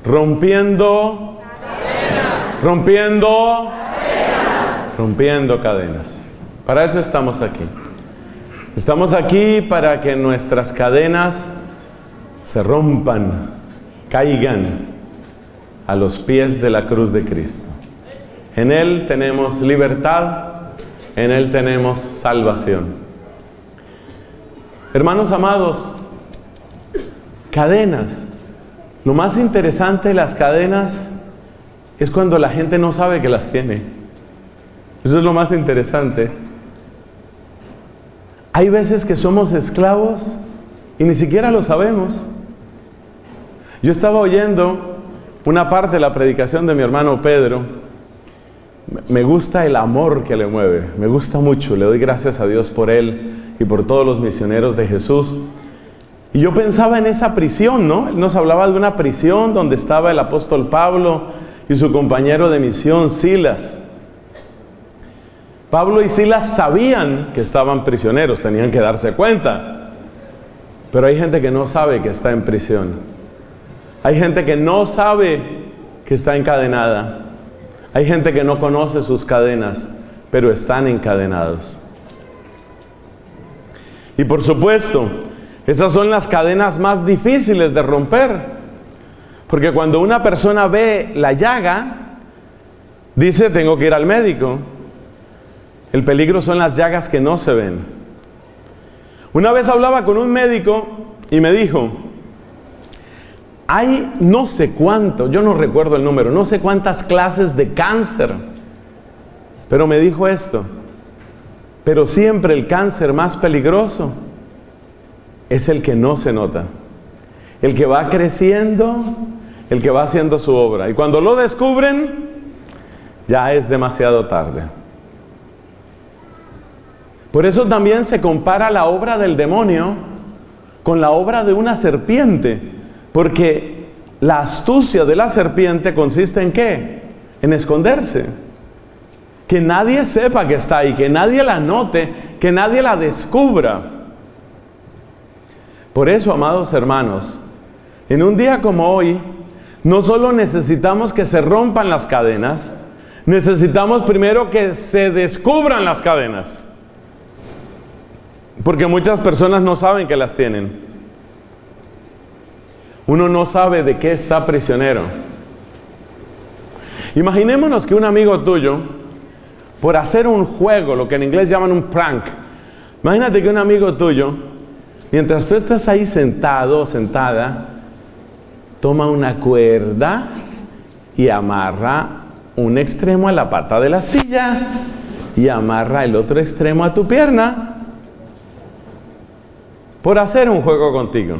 Rompiendo cadenas. Rompiendo cadenas. Para eso estamos aquí. Estamos aquí para que nuestras cadenas se rompan, caigan a los pies de la cruz de Cristo. En Él tenemos libertad, en Él tenemos salvación. Hermanos amados, cadenas. Lo más interesante de las cadenas es cuando la gente no sabe que las tiene. Eso es lo más interesante. Hay veces que somos esclavos y ni siquiera lo sabemos. Yo estaba oyendo una parte de la predicación de mi hermano Pedro. Me gusta el amor que le mueve, me gusta mucho. Le doy gracias a Dios por él y por todos los misioneros de Jesús. Y yo pensaba en esa prisión, ¿no? Él nos hablaba de una prisión donde estaba el apóstol Pablo y su compañero de misión, Silas. Pablo y Silas sabían que estaban prisioneros, tenían que darse cuenta. Pero hay gente que no sabe que está en prisión. Hay gente que no sabe que está encadenada. Hay gente que no conoce sus cadenas, pero están encadenados. Y por supuesto, esas son las cadenas más difíciles de romper. Porque cuando una persona ve la llaga, dice, tengo que ir al médico. El peligro son las llagas que no se ven. Una vez hablaba con un médico y me dijo, hay no sé cuánto, yo no recuerdo el número, no sé cuántas clases de cáncer. Pero me dijo esto, pero siempre el cáncer más peligroso es el que no se nota. El que va creciendo, el que va haciendo su obra. Y cuando lo descubren, ya es demasiado tarde. Por eso también se compara la obra del demonio con la obra de una serpiente. Porque la astucia de la serpiente consiste en ¿qué? En esconderse. Que nadie sepa que está ahí, que nadie la note, que nadie la descubra. Por eso, amados hermanos, en un día como hoy, no solo necesitamos que se rompan las cadenas, necesitamos primero que se descubran las cadenas. Porque muchas personas no saben que las tienen. Uno no sabe de qué está prisionero. Imaginémonos que un amigo tuyo, por hacer un juego, lo que en inglés llaman un prank, imagínate que un amigo tuyo, mientras tú estás ahí sentado o sentada, toma una cuerda y amarra un extremo a la pata de la silla y amarra el otro extremo a tu pierna, por hacer un juego contigo.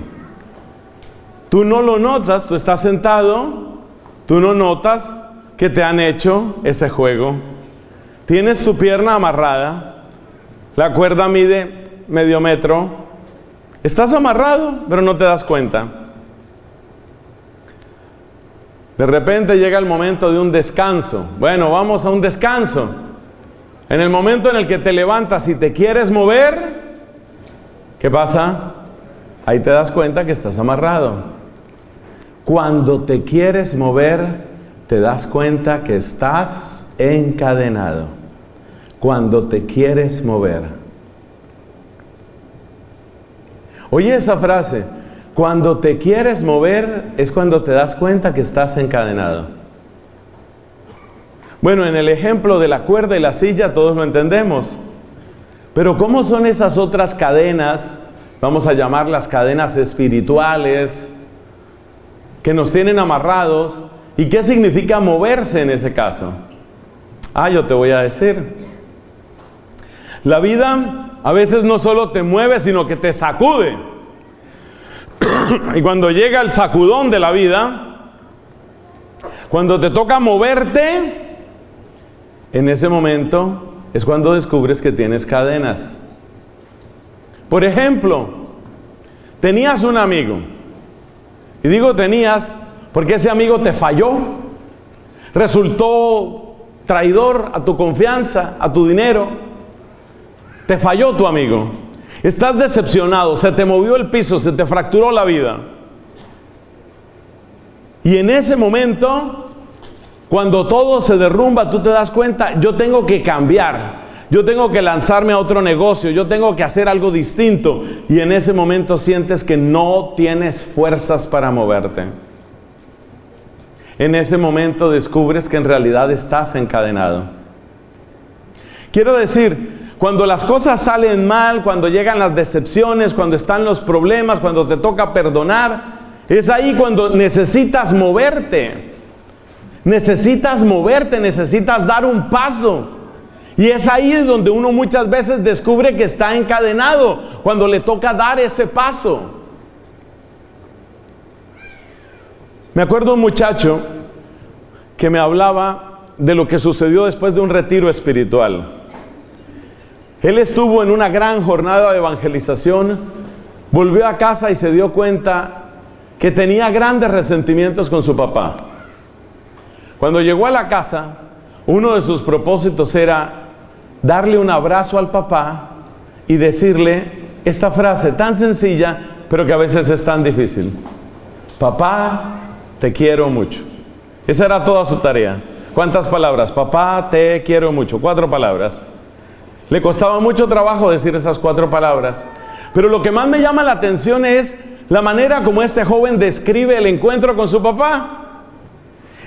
Tú no lo notas, tú estás sentado, tú no notas que te han hecho ese juego. Tienes tu pierna amarrada, la cuerda mide medio metro, estás amarrado, pero no te das cuenta. De repente llega el momento de un descanso. Bueno, vamos a un descanso. En el momento en el que te levantas y te quieres mover, ¿qué pasa? Ahí te das cuenta que estás amarrado. Cuando te quieres mover, te das cuenta que estás encadenado. Cuando te quieres mover. Oye esa frase, cuando te quieres mover es cuando te das cuenta que estás encadenado. Bueno, en el ejemplo de la cuerda y la silla todos lo entendemos. Pero ¿cómo son esas otras cadenas? Vamos a llamarlas cadenas espirituales, que nos tienen amarrados. ¿Y qué significa moverse en ese caso? Yo te voy a decir. La vida a veces no solo te mueve, sino que te sacude. Y cuando llega el sacudón de la vida, cuando te toca moverte, en ese momento es cuando descubres que tienes cadenas. Por ejemplo, tenías un amigo. Y digo tenías porque ese amigo te falló. Resultó traidor a tu confianza, a tu dinero. Te falló tu amigo. Estás decepcionado, se te movió el piso, se te fracturó la vida. Y en ese momento, cuando todo se derrumba, tú te das cuenta, yo tengo que cambiar. Yo tengo que lanzarme a otro negocio, yo tengo que hacer algo distinto. Y en ese momento sientes que no tienes fuerzas para moverte. En ese momento descubres que en realidad estás encadenado. Quiero decir, cuando las cosas salen mal, cuando llegan las decepciones, cuando están los problemas, cuando te toca perdonar, es ahí cuando necesitas moverte. Necesitas moverte, necesitas dar un paso. Y es ahí donde uno muchas veces descubre que está encadenado, cuando le toca dar ese paso. Me acuerdo un muchacho que me hablaba de lo que sucedió después de un retiro espiritual. Él estuvo en una gran jornada de evangelización, volvió a casa y se dio cuenta que tenía grandes resentimientos con su papá. Cuando llegó a la casa, uno de sus propósitos era darle un abrazo al papá y decirle esta frase tan sencilla, pero que a veces es tan difícil: papá, te quiero mucho. Esa era toda su tarea. ¿Cuántas palabras? Papá, te quiero mucho. 4 palabras. Le costaba mucho trabajo decir esas 4 palabras. Pero lo que más me llama la atención es la manera como este joven describe el encuentro con su papá.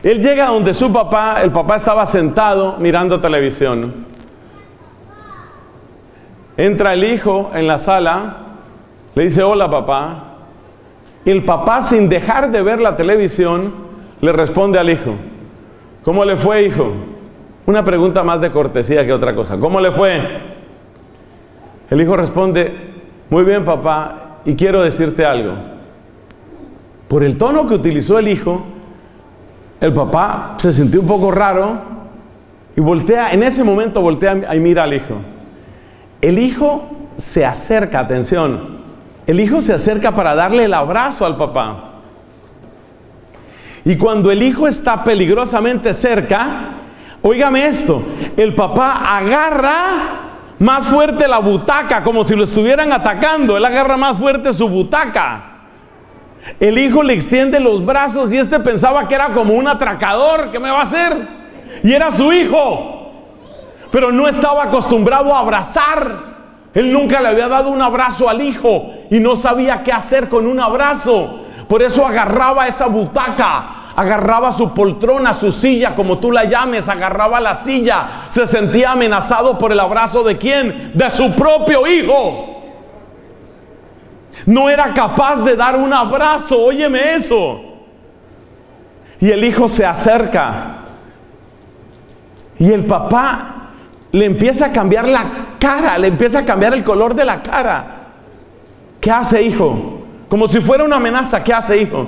Él llega donde su papá, el papá estaba sentado mirando televisión. Entra el hijo en la sala, le dice: hola papá. Y el papá, sin dejar de ver la televisión, le responde al hijo: ¿cómo le fue, hijo? Una pregunta más de cortesía que otra cosa. ¿Cómo le fue? El hijo responde: muy bien papá, y quiero decirte algo. Por el tono que utilizó el hijo, el papá se sintió un poco raro y voltea, en ese momento voltea y mira al hijo. El hijo se acerca, atención, el hijo se acerca para darle el abrazo al papá. Y cuando el hijo está peligrosamente cerca, óigame esto, el papá agarra más fuerte la butaca, como si lo estuvieran atacando. Él agarra más fuerte su butaca. El hijo le extiende los brazos y este pensaba que era como un atracador. ¿Qué me va a hacer? Y era su hijo. Pero no estaba acostumbrado a abrazar. Él nunca le había dado un abrazo al hijo y no sabía qué hacer con un abrazo. Por eso agarraba esa butaca, agarraba su poltrona, su silla, como tú la llames, agarraba la silla. Se sentía amenazado por el abrazo ¿de quién? De su propio hijo. No era capaz de dar un abrazo, óyeme eso. Y el hijo se acerca y el papá le empieza a cambiar la cara, le empieza a cambiar el color de la cara. ¿Qué hace, hijo? Como si fuera una amenaza. ¿Qué hace, hijo?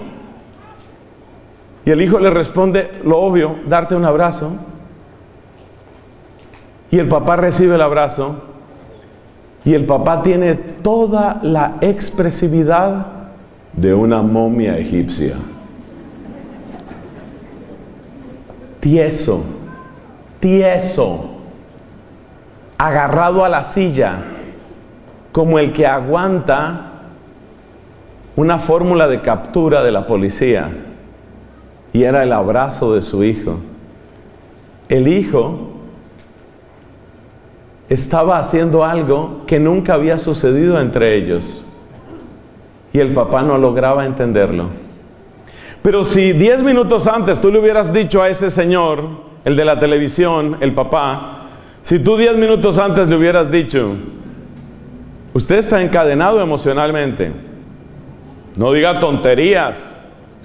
Y el hijo le responde lo obvio: darte un abrazo. Y el papá recibe el abrazo. Y el papá tiene toda la expresividad de una momia egipcia. Tieso, tieso, agarrado a la silla, como el que aguanta una fórmula de captura de la policía. Y era el abrazo de su hijo. El hijo estaba haciendo algo que nunca había sucedido entre ellos. Y el papá no lograba entenderlo. Pero si 10 minutos antes tú le hubieras dicho a ese señor, el de la televisión, el papá, si tú 10 minutos antes le hubieras dicho: usted está encadenado emocionalmente, no diga tonterías,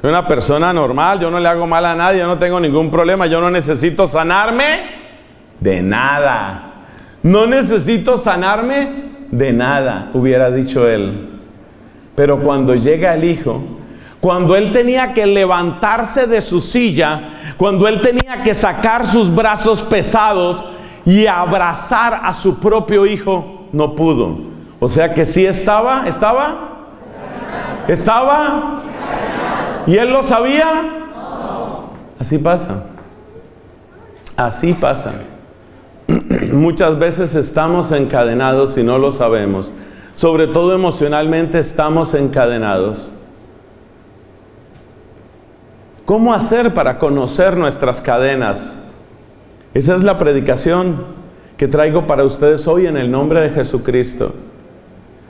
soy una persona normal, yo no le hago mal a nadie, yo no tengo ningún problema, yo no necesito sanarme de nada. No necesito sanarme de nada, hubiera dicho él. Pero cuando llega el hijo, cuando él tenía que levantarse de su silla, cuando él tenía que sacar sus brazos pesados y abrazar a su propio hijo, no pudo. O sea que sí estaba. ¿Y él lo sabía? Así pasa. Así pasa. Muchas veces estamos encadenados y no lo sabemos. Sobre todo emocionalmente estamos encadenados. ¿Cómo hacer para conocer nuestras cadenas? Esa es la predicación que traigo para ustedes hoy en el nombre de Jesucristo.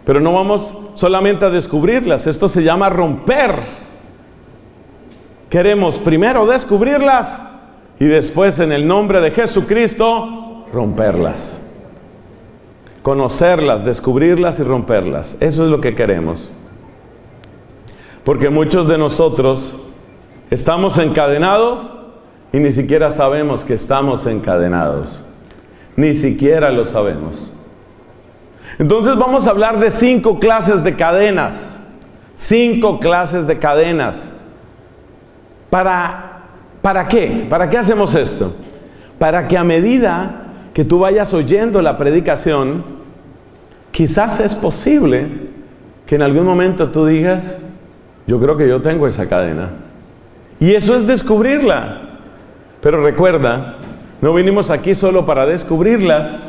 Pero no vamos solamente a descubrirlas, esto se llama romper. Queremos primero descubrirlas y después en el nombre de Jesucristo romperlas. Conocerlas, descubrirlas y romperlas. Eso es lo que queremos. Porque muchos de nosotros estamos encadenados y ni siquiera sabemos que estamos encadenados. Ni siquiera lo sabemos. Entonces vamos a hablar de 5 clases de cadenas. 5 clases de cadenas. ¿Para qué? ¿Para qué hacemos esto? Para que a medida que tú vayas oyendo la predicación, quizás es posible que en algún momento tú digas, yo creo que yo tengo esa cadena. Y eso es descubrirla. Pero recuerda, no vinimos aquí solo para descubrirlas.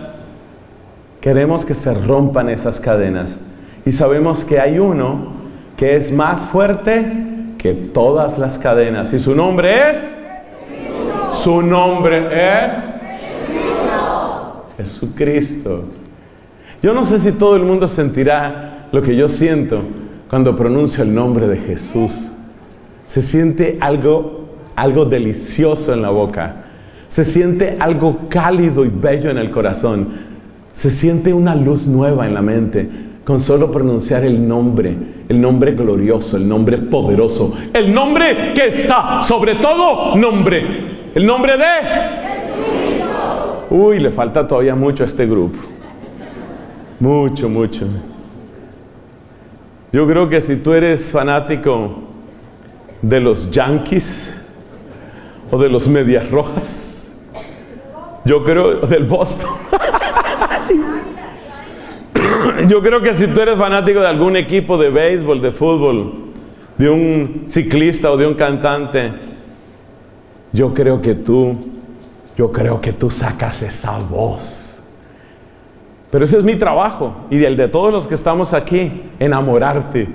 Queremos que se rompan esas cadenas. Y sabemos que hay uno que es más fuerte que todas las cadenas. Y su nombre es... Su nombre es... Jesucristo. Yo no sé si todo el mundo sentirá lo que yo siento cuando pronuncio el nombre de Jesús. Se siente algo delicioso en la boca. Se siente algo cálido y bello en el corazón. Se siente una luz nueva en la mente con solo pronunciar el nombre glorioso, el nombre poderoso, el nombre que está sobre todo nombre, el nombre de Jesucristo. Uy, le falta todavía mucho a este grupo. Mucho, mucho. Yo creo que si tú eres fanático de los Yankees o de los Medias Rojas, yo creo del Boston. Yo creo que si tú eres fanático de algún equipo de béisbol, de fútbol, de un ciclista o de un cantante, yo creo que tú sacas esa voz. Pero ese es mi trabajo y el de todos los que estamos aquí, enamorarte.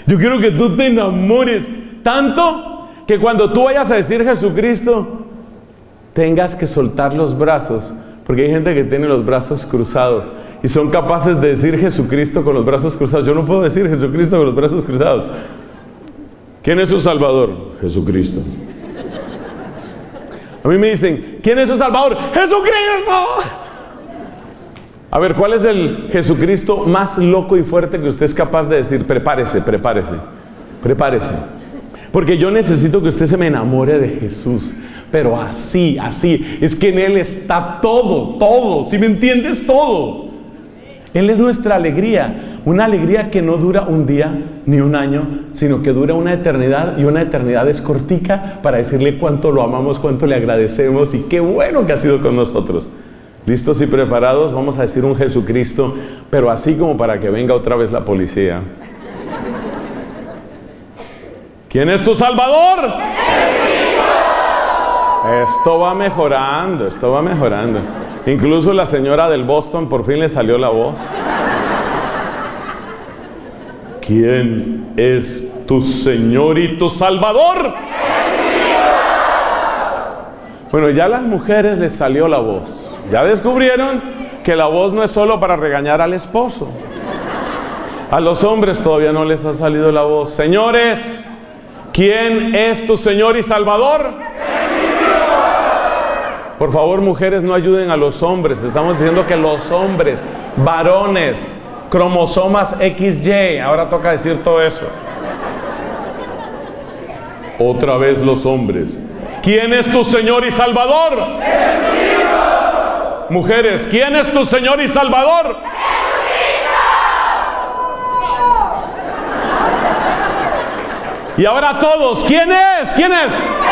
Yo quiero que tú te enamores tanto que cuando tú vayas a decir Jesucristo, tengas que soltar los brazos, porque hay gente que tiene los brazos cruzados y son capaces de decir Jesucristo con los brazos cruzados. Yo no puedo decir Jesucristo con los brazos cruzados. ¿Quién es su Salvador? Jesucristo. A mí me dicen, ¿quién es su Salvador? ¡Jesucristo! A ver, ¿cuál es el Jesucristo más loco y fuerte que usted es capaz de decir? Prepárese, prepárese, prepárese. Porque yo necesito que usted se me enamore de Jesús. Pero así, así. Es que en Él está todo, todo. ¿Sí me entiendes? Todo. Él es nuestra alegría. Una alegría que no dura un día ni un año, sino que dura una eternidad. Y una eternidad es cortica para decirle cuánto lo amamos, cuánto le agradecemos y qué bueno que ha sido con nosotros. ¿Listos y preparados? Vamos a decir un Jesucristo, pero así como para que venga otra vez la policía. ¿Quién es tu Salvador? Esto va mejorando, esto va mejorando. Incluso la señora del Boston por fin le salió la voz. ¿Quién es tu Señor y tu Salvador? Bueno, ya a las mujeres les salió la voz. Ya descubrieron que la voz no es solo para regañar al esposo. A los hombres todavía no les ha salido la voz. Señores, ¿quién es tu Señor y Salvador? Por favor, mujeres, no ayuden a los hombres. Estamos diciendo que los hombres, varones, cromosomas XY. Ahora toca decir todo eso. Otra vez los hombres. ¿Quién es tu Señor y Salvador? ¡Jesucristo! Mujeres, ¿quién es tu Señor y Salvador? ¡Jesucristo! Y ahora todos, ¿quién es? ¿Quién es? ¡Jesucristo!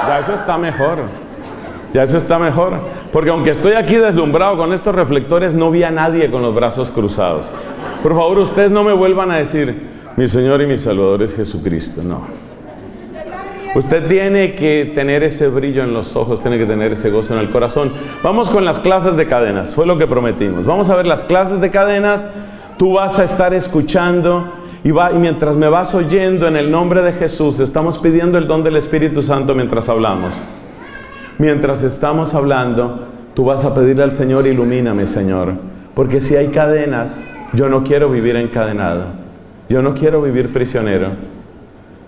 Ya eso está mejor. Ya eso está mejor. Porque aunque estoy aquí deslumbrado con estos reflectores, no vi a nadie con los brazos cruzados. Por favor, ustedes no me vuelvan a decir, mi Señor y mi Salvador es Jesucristo. No. Usted tiene que tener ese brillo en los ojos, tiene que tener ese gozo en el corazón. Vamos con las clases de cadenas, fue lo que prometimos. Vamos a ver las clases de cadenas. Tú vas a estar escuchando y mientras me vas oyendo, en el nombre de Jesús, estamos pidiendo el don del Espíritu Santo mientras hablamos. Mientras estamos hablando, tú vas a pedirle al Señor, ilumíname, Señor. Porque si hay cadenas, yo no quiero vivir encadenado. Yo no quiero vivir prisionero.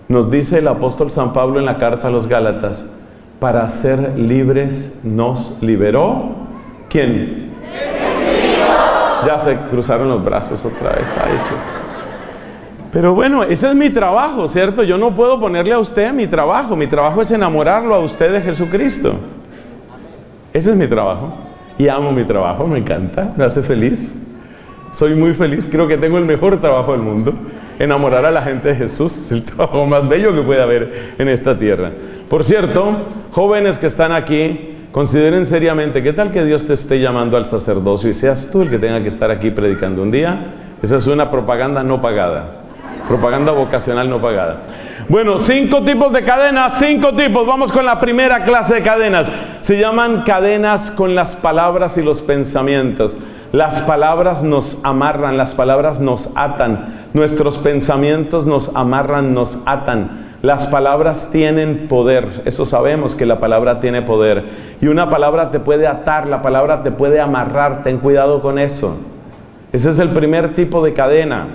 Nos dice el apóstol San Pablo en la carta a los Gálatas, para ser libres nos liberó. ¿Quién? Ya se cruzaron los brazos otra vez. Ay, Jesús. Pero bueno, ese es mi trabajo, ¿cierto? Yo no puedo ponerle a usted mi trabajo. Mi trabajo es enamorarlo a usted de Jesucristo. Ese es mi trabajo. Y amo mi trabajo, me encanta, me hace feliz. Soy muy feliz, creo que tengo el mejor trabajo del mundo. Enamorar a la gente de Jesús es el trabajo más bello que puede haber en esta tierra. Por cierto, jóvenes que están aquí, consideren seriamente, ¿qué tal que Dios te esté llamando al sacerdocio y seas tú el que tenga que estar aquí predicando un día? Esa es una propaganda no pagada. Propaganda vocacional no pagada. Bueno, 5 tipos de cadenas, 5 tipos. Vamos con la primera clase de cadenas. Se llaman cadenas con las palabras y los pensamientos. Las palabras nos amarran, las palabras nos atan. Nuestros pensamientos nos amarran, nos atan. Las palabras tienen poder. Eso sabemos, que la palabra tiene poder. Y una palabra te puede atar, la palabra te puede amarrar. Ten cuidado con eso. Ese es el primer tipo de cadena.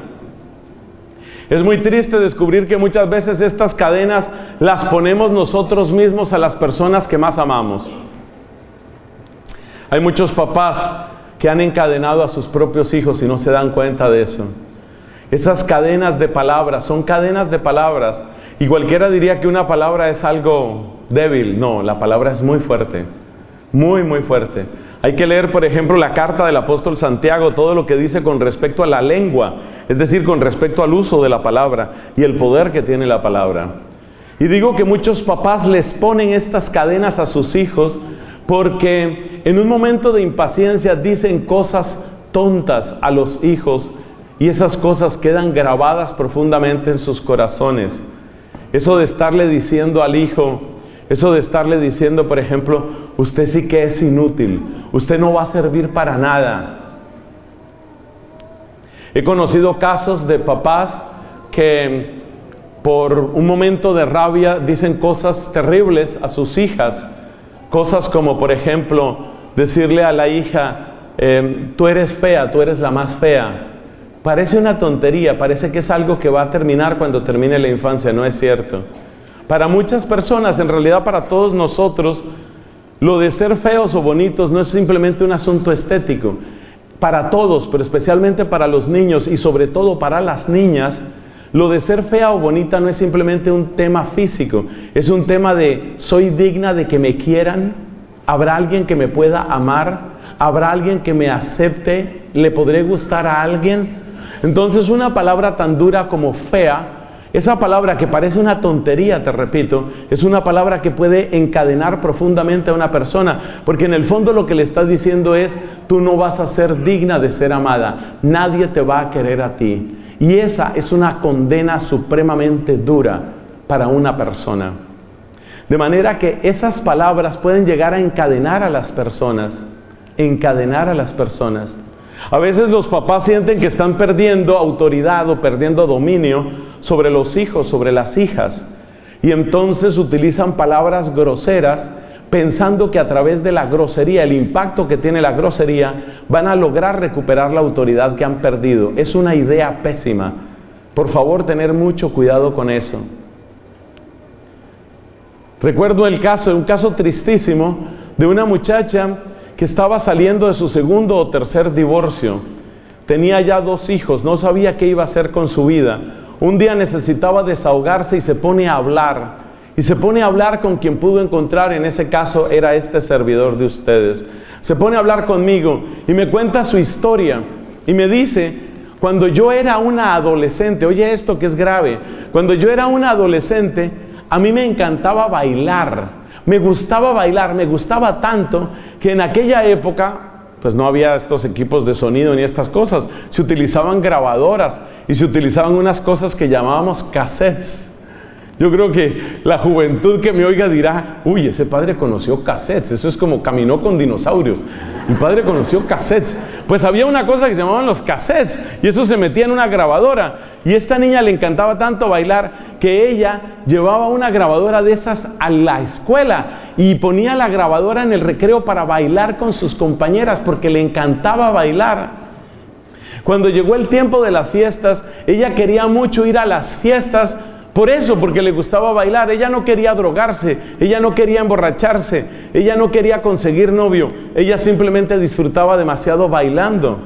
Es muy triste descubrir que muchas veces estas cadenas las ponemos nosotros mismos a las personas que más amamos. Hay muchos papás que han encadenado a sus propios hijos y no se dan cuenta de eso. Esas cadenas de palabras son cadenas de palabras. Y cualquiera diría que una palabra es algo débil. No, la palabra es muy fuerte. Muy, muy fuerte. Hay que leer, por ejemplo, la carta del apóstol Santiago, todo lo que dice con respecto a la lengua, es decir, con respecto al uso de la palabra y el poder que tiene la palabra. Y digo que muchos papás les ponen estas cadenas a sus hijos porque en un momento de impaciencia dicen cosas tontas a los hijos y esas cosas quedan grabadas profundamente en sus corazones. Eso de estarle diciendo al hijo, eso de estarle diciendo, por ejemplo, usted sí que es inútil, usted no va a servir para nada. He conocido casos de papás que por un momento de rabia dicen cosas terribles a sus hijas. Cosas como, por ejemplo, decirle a la hija, tú eres fea, tú eres la más fea. Parece una tontería, parece que es algo que va a terminar cuando termine la infancia, no es cierto. Para muchas personas, en realidad para todos nosotros, lo de ser feos o bonitos no es simplemente un asunto estético. Para todos, pero especialmente para los niños y sobre todo para las niñas, lo de ser fea o bonita no es simplemente un tema físico. Es un tema de, ¿soy digna de que me quieran? ¿Habrá alguien que me pueda amar? ¿Habrá alguien que me acepte? ¿Le podré gustar a alguien? Entonces una palabra tan dura como fea, esa palabra que parece una tontería, te repito, es una palabra que puede encadenar profundamente a una persona, porque en el fondo lo que le estás diciendo es, tú no vas a ser digna de ser amada, nadie te va a querer a ti. Y esa es una condena supremamente dura para una persona. De manera que esas palabras pueden llegar a encadenar a las personas, encadenar a las personas. A veces los papás sienten que están perdiendo autoridad o perdiendo dominio sobre los hijos, sobre las hijas. Y entonces utilizan palabras groseras pensando que a través de la grosería, el impacto que tiene la grosería, van a lograr recuperar la autoridad que han perdido. Es una idea pésima. Por favor, tener mucho cuidado con eso. Recuerdo un caso tristísimo de una muchacha que estaba saliendo de su segundo o tercer divorcio. Tenía ya 2 hijos, no sabía qué iba a hacer con su vida. Un día necesitaba desahogarse y se pone a hablar. Y se pone a hablar con quien pudo encontrar, en ese caso era este servidor de ustedes. Se pone a hablar conmigo y me cuenta su historia. Y me dice, cuando yo era una adolescente, oye esto que es grave, cuando yo era una adolescente, a mí me encantaba bailar. Me gustaba bailar, me gustaba tanto que en aquella época, pues no había estos equipos de sonido ni estas cosas. Se utilizaban grabadoras y se utilizaban unas cosas que llamábamos cassettes. Yo creo que la juventud que me oiga dirá, uy, ese padre conoció cassettes, eso es como caminó con dinosaurios. Mi padre conoció cassettes. Pues había una cosa que se llamaban los cassettes, y eso se metía en una grabadora. Y esta niña le encantaba tanto bailar que ella llevaba una grabadora de esas a la escuela y ponía la grabadora en el recreo para bailar con sus compañeras porque le encantaba bailar. Cuando llegó el tiempo de las fiestas, ella quería mucho ir a las fiestas. Por eso, porque le gustaba bailar. Ella no quería drogarse, ella no quería emborracharse, ella no quería conseguir novio. Ella simplemente disfrutaba demasiado bailando.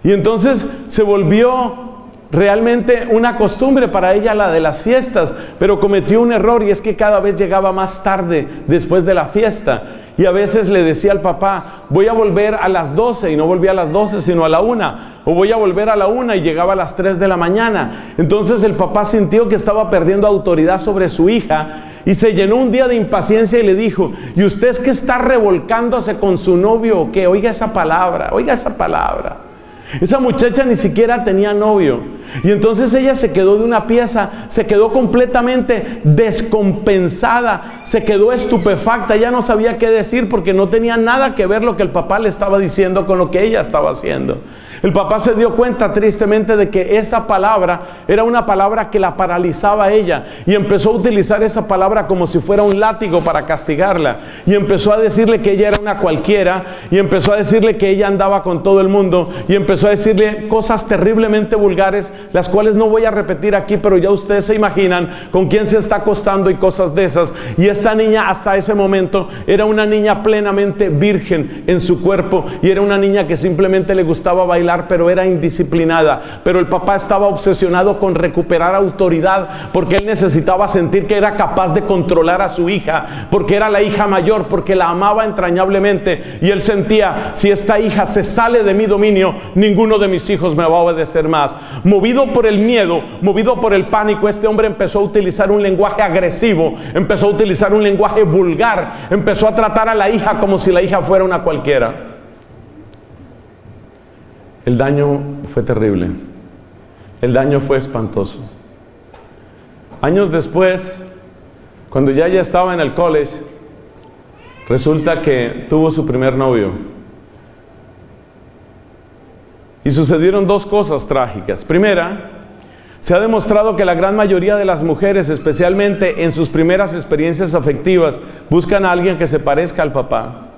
Y entonces se volvió realmente una costumbre para ella la de las fiestas, pero cometió un error, y es que cada vez llegaba más tarde después de la fiesta. Y a veces le decía al papá, voy a volver a las 12, y no volvía a las 12 sino a la 1, o voy a volver a la 1 y llegaba a las 3 de la mañana. Entonces el papá sintió que estaba perdiendo autoridad sobre su hija y se llenó un día de impaciencia y le dijo, ¿y usted es que está revolcándose con su novio o qué? Oiga esa palabra, oiga esa palabra. Esa muchacha ni siquiera tenía novio. Y entonces ella se quedó de una pieza, se quedó completamente descompensada, se quedó estupefacta, ya no sabía qué decir porque no tenía nada que ver lo que el papá le estaba diciendo con lo que ella estaba haciendo. El papá se dio cuenta tristemente de que esa palabra era una palabra que la paralizaba a ella, y empezó a utilizar esa palabra como si fuera un látigo para castigarla, y empezó a decirle que ella era una cualquiera, y empezó a decirle que ella andaba con todo el mundo, y empezó a decirle cosas terriblemente vulgares, las cuales no voy a repetir aquí, pero ya ustedes se imaginan con quién se está acostando y cosas de esas. Y esta niña hasta ese momento era una niña plenamente virgen en su cuerpo, y era una niña que simplemente le gustaba bailar, pero era indisciplinada. Pero el papá estaba obsesionado con recuperar autoridad, porque él necesitaba sentir que era capaz de controlar a su hija, porque era la hija mayor, porque la amaba entrañablemente, y él sentía, si esta hija se sale de mi dominio, ninguno de mis hijos me va a obedecer más. Movido por el miedo, movido por el pánico, este hombre empezó a utilizar un lenguaje agresivo, empezó a utilizar un lenguaje vulgar, empezó a tratar a la hija como si la hija fuera una cualquiera. El daño fue terrible, el daño fue espantoso. Años después, cuando ya estaba en el college, resulta que tuvo su primer novio. Y sucedieron dos cosas trágicas. Primera, se ha demostrado que la gran mayoría de las mujeres, especialmente en sus primeras experiencias afectivas, buscan a alguien que se parezca al papá.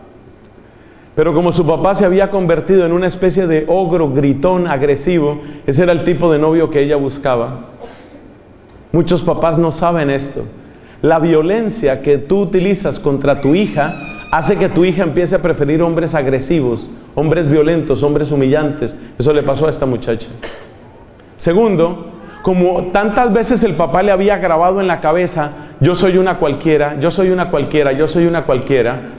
Pero como su papá se había convertido en una especie de ogro, gritón, agresivo, ese era el tipo de novio que ella buscaba. Muchos papás no saben esto. La violencia que tú utilizas contra tu hija hace que tu hija empiece a preferir hombres agresivos, hombres violentos, hombres humillantes. Eso le pasó a esta muchacha. Segundo, como tantas veces el papá le había grabado en la cabeza, yo soy una cualquiera, yo soy una cualquiera, yo soy una cualquiera,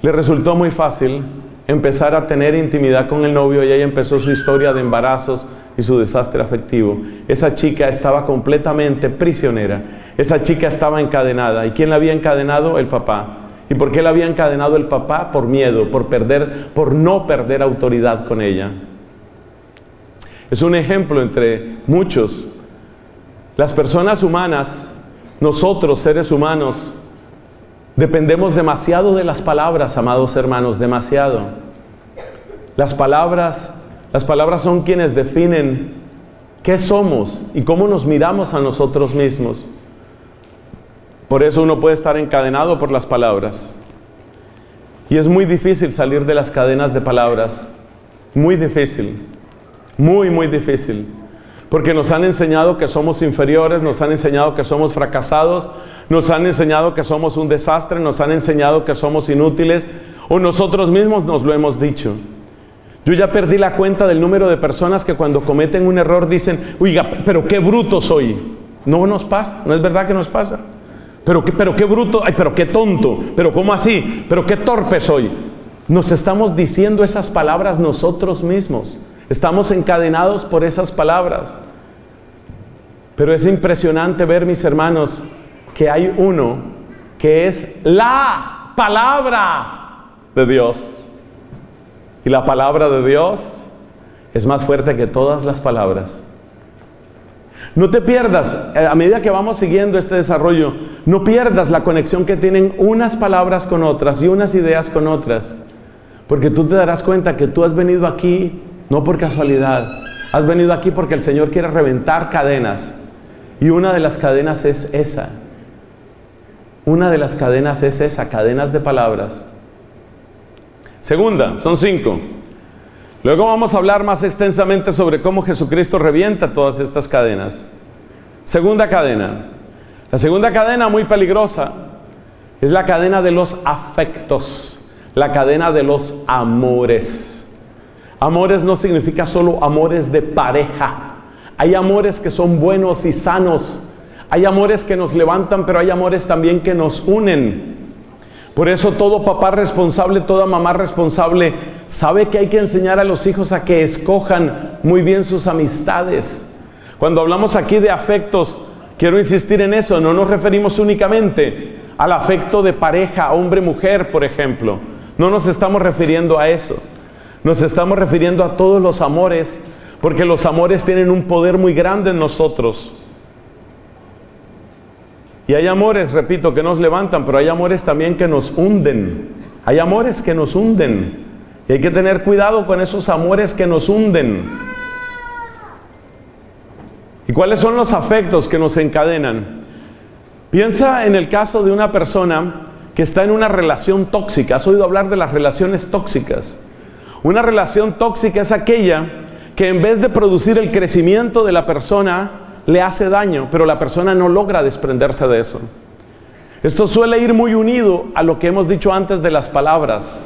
le resultó muy fácil empezar a tener intimidad con el novio, y ella empezó su historia de embarazos y su desastre afectivo. Esa chica estaba completamente prisionera, esa chica estaba encadenada. ¿Y quién la había encadenado? El papá. ¿Y por qué la había encadenado el papá? Por miedo, por no perder autoridad con ella. Es un ejemplo entre muchos. Las personas humanas, nosotros seres humanos, dependemos demasiado de las palabras, amados hermanos, demasiado. Las palabras son quienes definen qué somos y cómo nos miramos a nosotros mismos. Por eso uno puede estar encadenado por las palabras. Y es muy difícil salir de las cadenas de palabras. Muy difícil. Muy, muy difícil. Porque nos han enseñado que somos inferiores, nos han enseñado que somos fracasados, nos han enseñado que somos un desastre, nos han enseñado que somos inútiles, o nosotros mismos nos lo hemos dicho. Yo ya perdí la cuenta del número de personas que cuando cometen un error dicen, oiga, pero qué bruto soy. No nos pasa, no es verdad que nos pasa. Pero qué bruto, ay, pero qué tonto, pero cómo así, pero qué torpe soy. Nos estamos diciendo esas palabras nosotros mismos. Estamos encadenados por esas palabras. Pero es impresionante ver, mis hermanos, que hay uno que es la palabra de Dios. Y la palabra de Dios es más fuerte que todas las palabras. No te pierdas, a medida que vamos siguiendo este desarrollo, no pierdas la conexión que tienen unas palabras con otras y unas ideas con otras. Porque tú te darás cuenta que tú has venido aquí no por casualidad. Has venido aquí porque el Señor quiere reventar cadenas. Y una de las cadenas es esa. Una de las cadenas es esa, cadenas de palabras. Segunda, son 5. Luego vamos a hablar más extensamente sobre cómo Jesucristo revienta todas estas cadenas. Segunda cadena. La segunda cadena, muy peligrosa, es la cadena de los afectos, la cadena de los amores. Amores no significa solo amores de pareja. Hay amores que son buenos y sanos. Hay amores que nos levantan, pero hay amores también que nos unen. Por eso todo papá responsable, toda mamá responsable, sabe que hay que enseñar a los hijos a que escojan muy bien sus amistades. Cuando hablamos aquí de afectos, quiero insistir en eso, no nos referimos únicamente al afecto de pareja, hombre-mujer, por ejemplo. No nos estamos refiriendo a eso. Nos estamos refiriendo a todos los amores, porque los amores tienen un poder muy grande en nosotros. Y hay amores, repito, que nos levantan, pero hay amores también que nos hunden. Hay amores que nos hunden. Y hay que tener cuidado con esos amores que nos hunden. ¿Y cuáles son los afectos que nos encadenan? Piensa en el caso de una persona que está en una relación tóxica. ¿Has oído hablar de las relaciones tóxicas? Una relación tóxica es aquella que en vez de producir el crecimiento de la persona, le hace daño, pero la persona no logra desprenderse de eso. Esto suele ir muy unido a lo que hemos dicho antes de las palabras.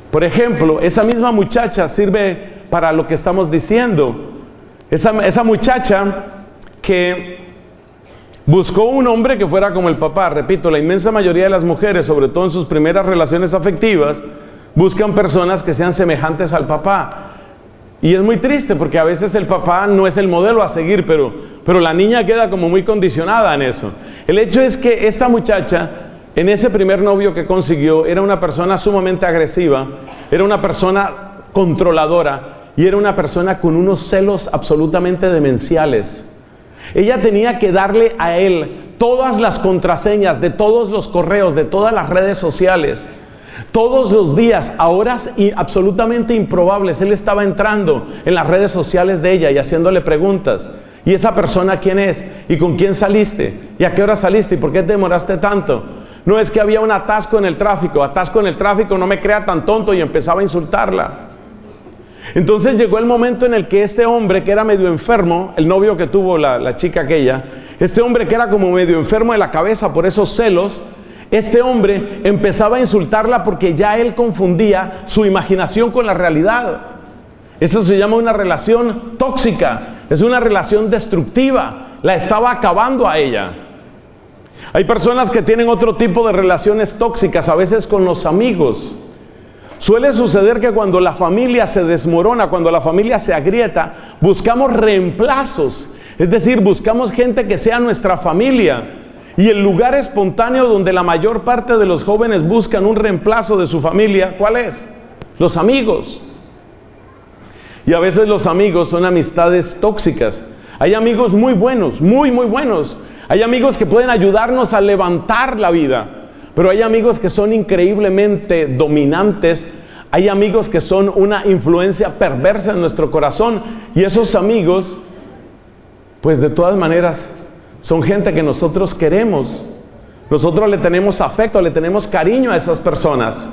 Por ejemplo, esa misma muchacha sirve para lo que estamos diciendo. Esa muchacha que buscó un hombre que fuera como el papá. Repito, la inmensa mayoría de las mujeres, sobre todo en sus primeras relaciones afectivas, buscan personas que sean semejantes al papá. Y es muy triste porque a veces el papá no es el modelo a seguir, pero la niña queda como muy condicionada en eso. El hecho es que esta muchacha, en ese primer novio que consiguió, era una persona sumamente agresiva, era una persona controladora y era una persona con unos celos absolutamente demenciales. Ella tenía que darle a él todas las contraseñas de todos los correos, de todas las redes sociales. Todos los días, a horas absolutamente improbables, él estaba entrando en las redes sociales de ella y haciéndole preguntas. ¿Y esa persona quién es? ¿Y con quién saliste? ¿Y a qué hora saliste? ¿Y por qué te demoraste tanto? No, es que había un atasco en el tráfico, no me crea tan tonto, y empezaba a insultarla. Entonces llegó el momento en el que este hombre que era medio enfermo, el novio que tuvo la chica aquella, este hombre que era como medio enfermo de la cabeza por esos celos, este hombre empezaba a insultarla porque ya él confundía su imaginación con la realidad. Eso se llama una relación tóxica, es una relación destructiva, la estaba acabando a ella. Hay personas que tienen otro tipo de relaciones tóxicas, a veces con los amigos. Suele suceder que cuando la familia se desmorona, cuando la familia se agrieta, buscamos reemplazos, es decir, buscamos gente que sea nuestra familia. Y el lugar espontáneo donde la mayor parte de los jóvenes buscan un reemplazo de su familia, ¿cuál es? Los amigos. Y a veces los amigos son amistades tóxicas. Hay amigos muy buenos, muy buenos. Hay amigos que pueden ayudarnos a levantar la vida. Pero hay amigos que son increíblemente dominantes. Hay amigos que son una influencia perversa en nuestro corazón. Y esos amigos, pues de todas maneras, son gente que nosotros queremos. Nosotros le tenemos afecto, le tenemos cariño a esas personas.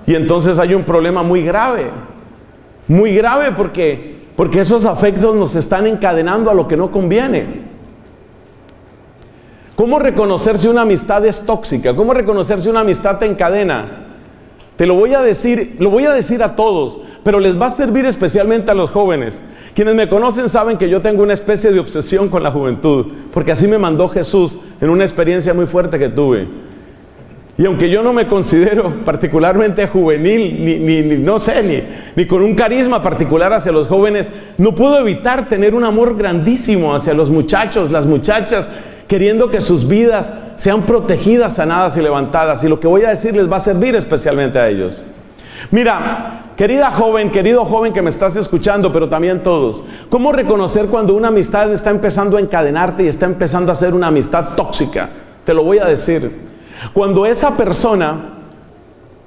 Y entonces hay un problema muy grave porque esos afectos nos están encadenando a lo que no conviene. ¿Cómo reconocer si una amistad es tóxica? ¿Cómo reconocer si una amistad te encadena? Te lo voy a decir a todos, pero les va a servir especialmente a los jóvenes. Quienes me conocen saben que yo tengo una especie de obsesión con la juventud, porque así me mandó Jesús en una experiencia muy fuerte que tuve. Y aunque yo no me considero particularmente juvenil, ni con un carisma particular hacia los jóvenes, no puedo evitar tener un amor grandísimo hacia los muchachos, las muchachas, queriendo que sus vidas sean protegidas, sanadas y levantadas. Y lo que voy a decir les va a servir especialmente a ellos. Mira, Querida joven, querido joven que me estás escuchando, pero también todos, ¿cómo reconocer cuando una amistad está empezando a encadenarte y está empezando a ser una amistad tóxica? Te lo voy a decir. Cuando esa persona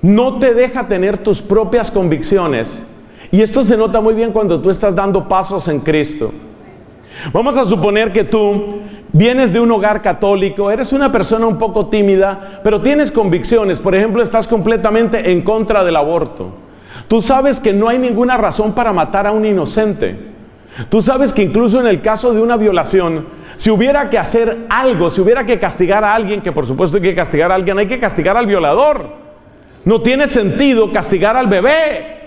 no te deja tener tus propias convicciones, y esto se nota muy bien cuando tú estás dando pasos en Cristo. Vamos a suponer que tú vienes de un hogar católico, eres una persona un poco tímida, pero tienes convicciones. Por ejemplo, estás completamente en contra del aborto. Tú sabes que no hay ninguna razón para matar a un inocente. Tú sabes que incluso en el caso de una violación, si hubiera que hacer algo, si hubiera que castigar a alguien, que por supuesto hay que castigar a alguien, hay que castigar al violador. No tiene sentido castigar al bebé.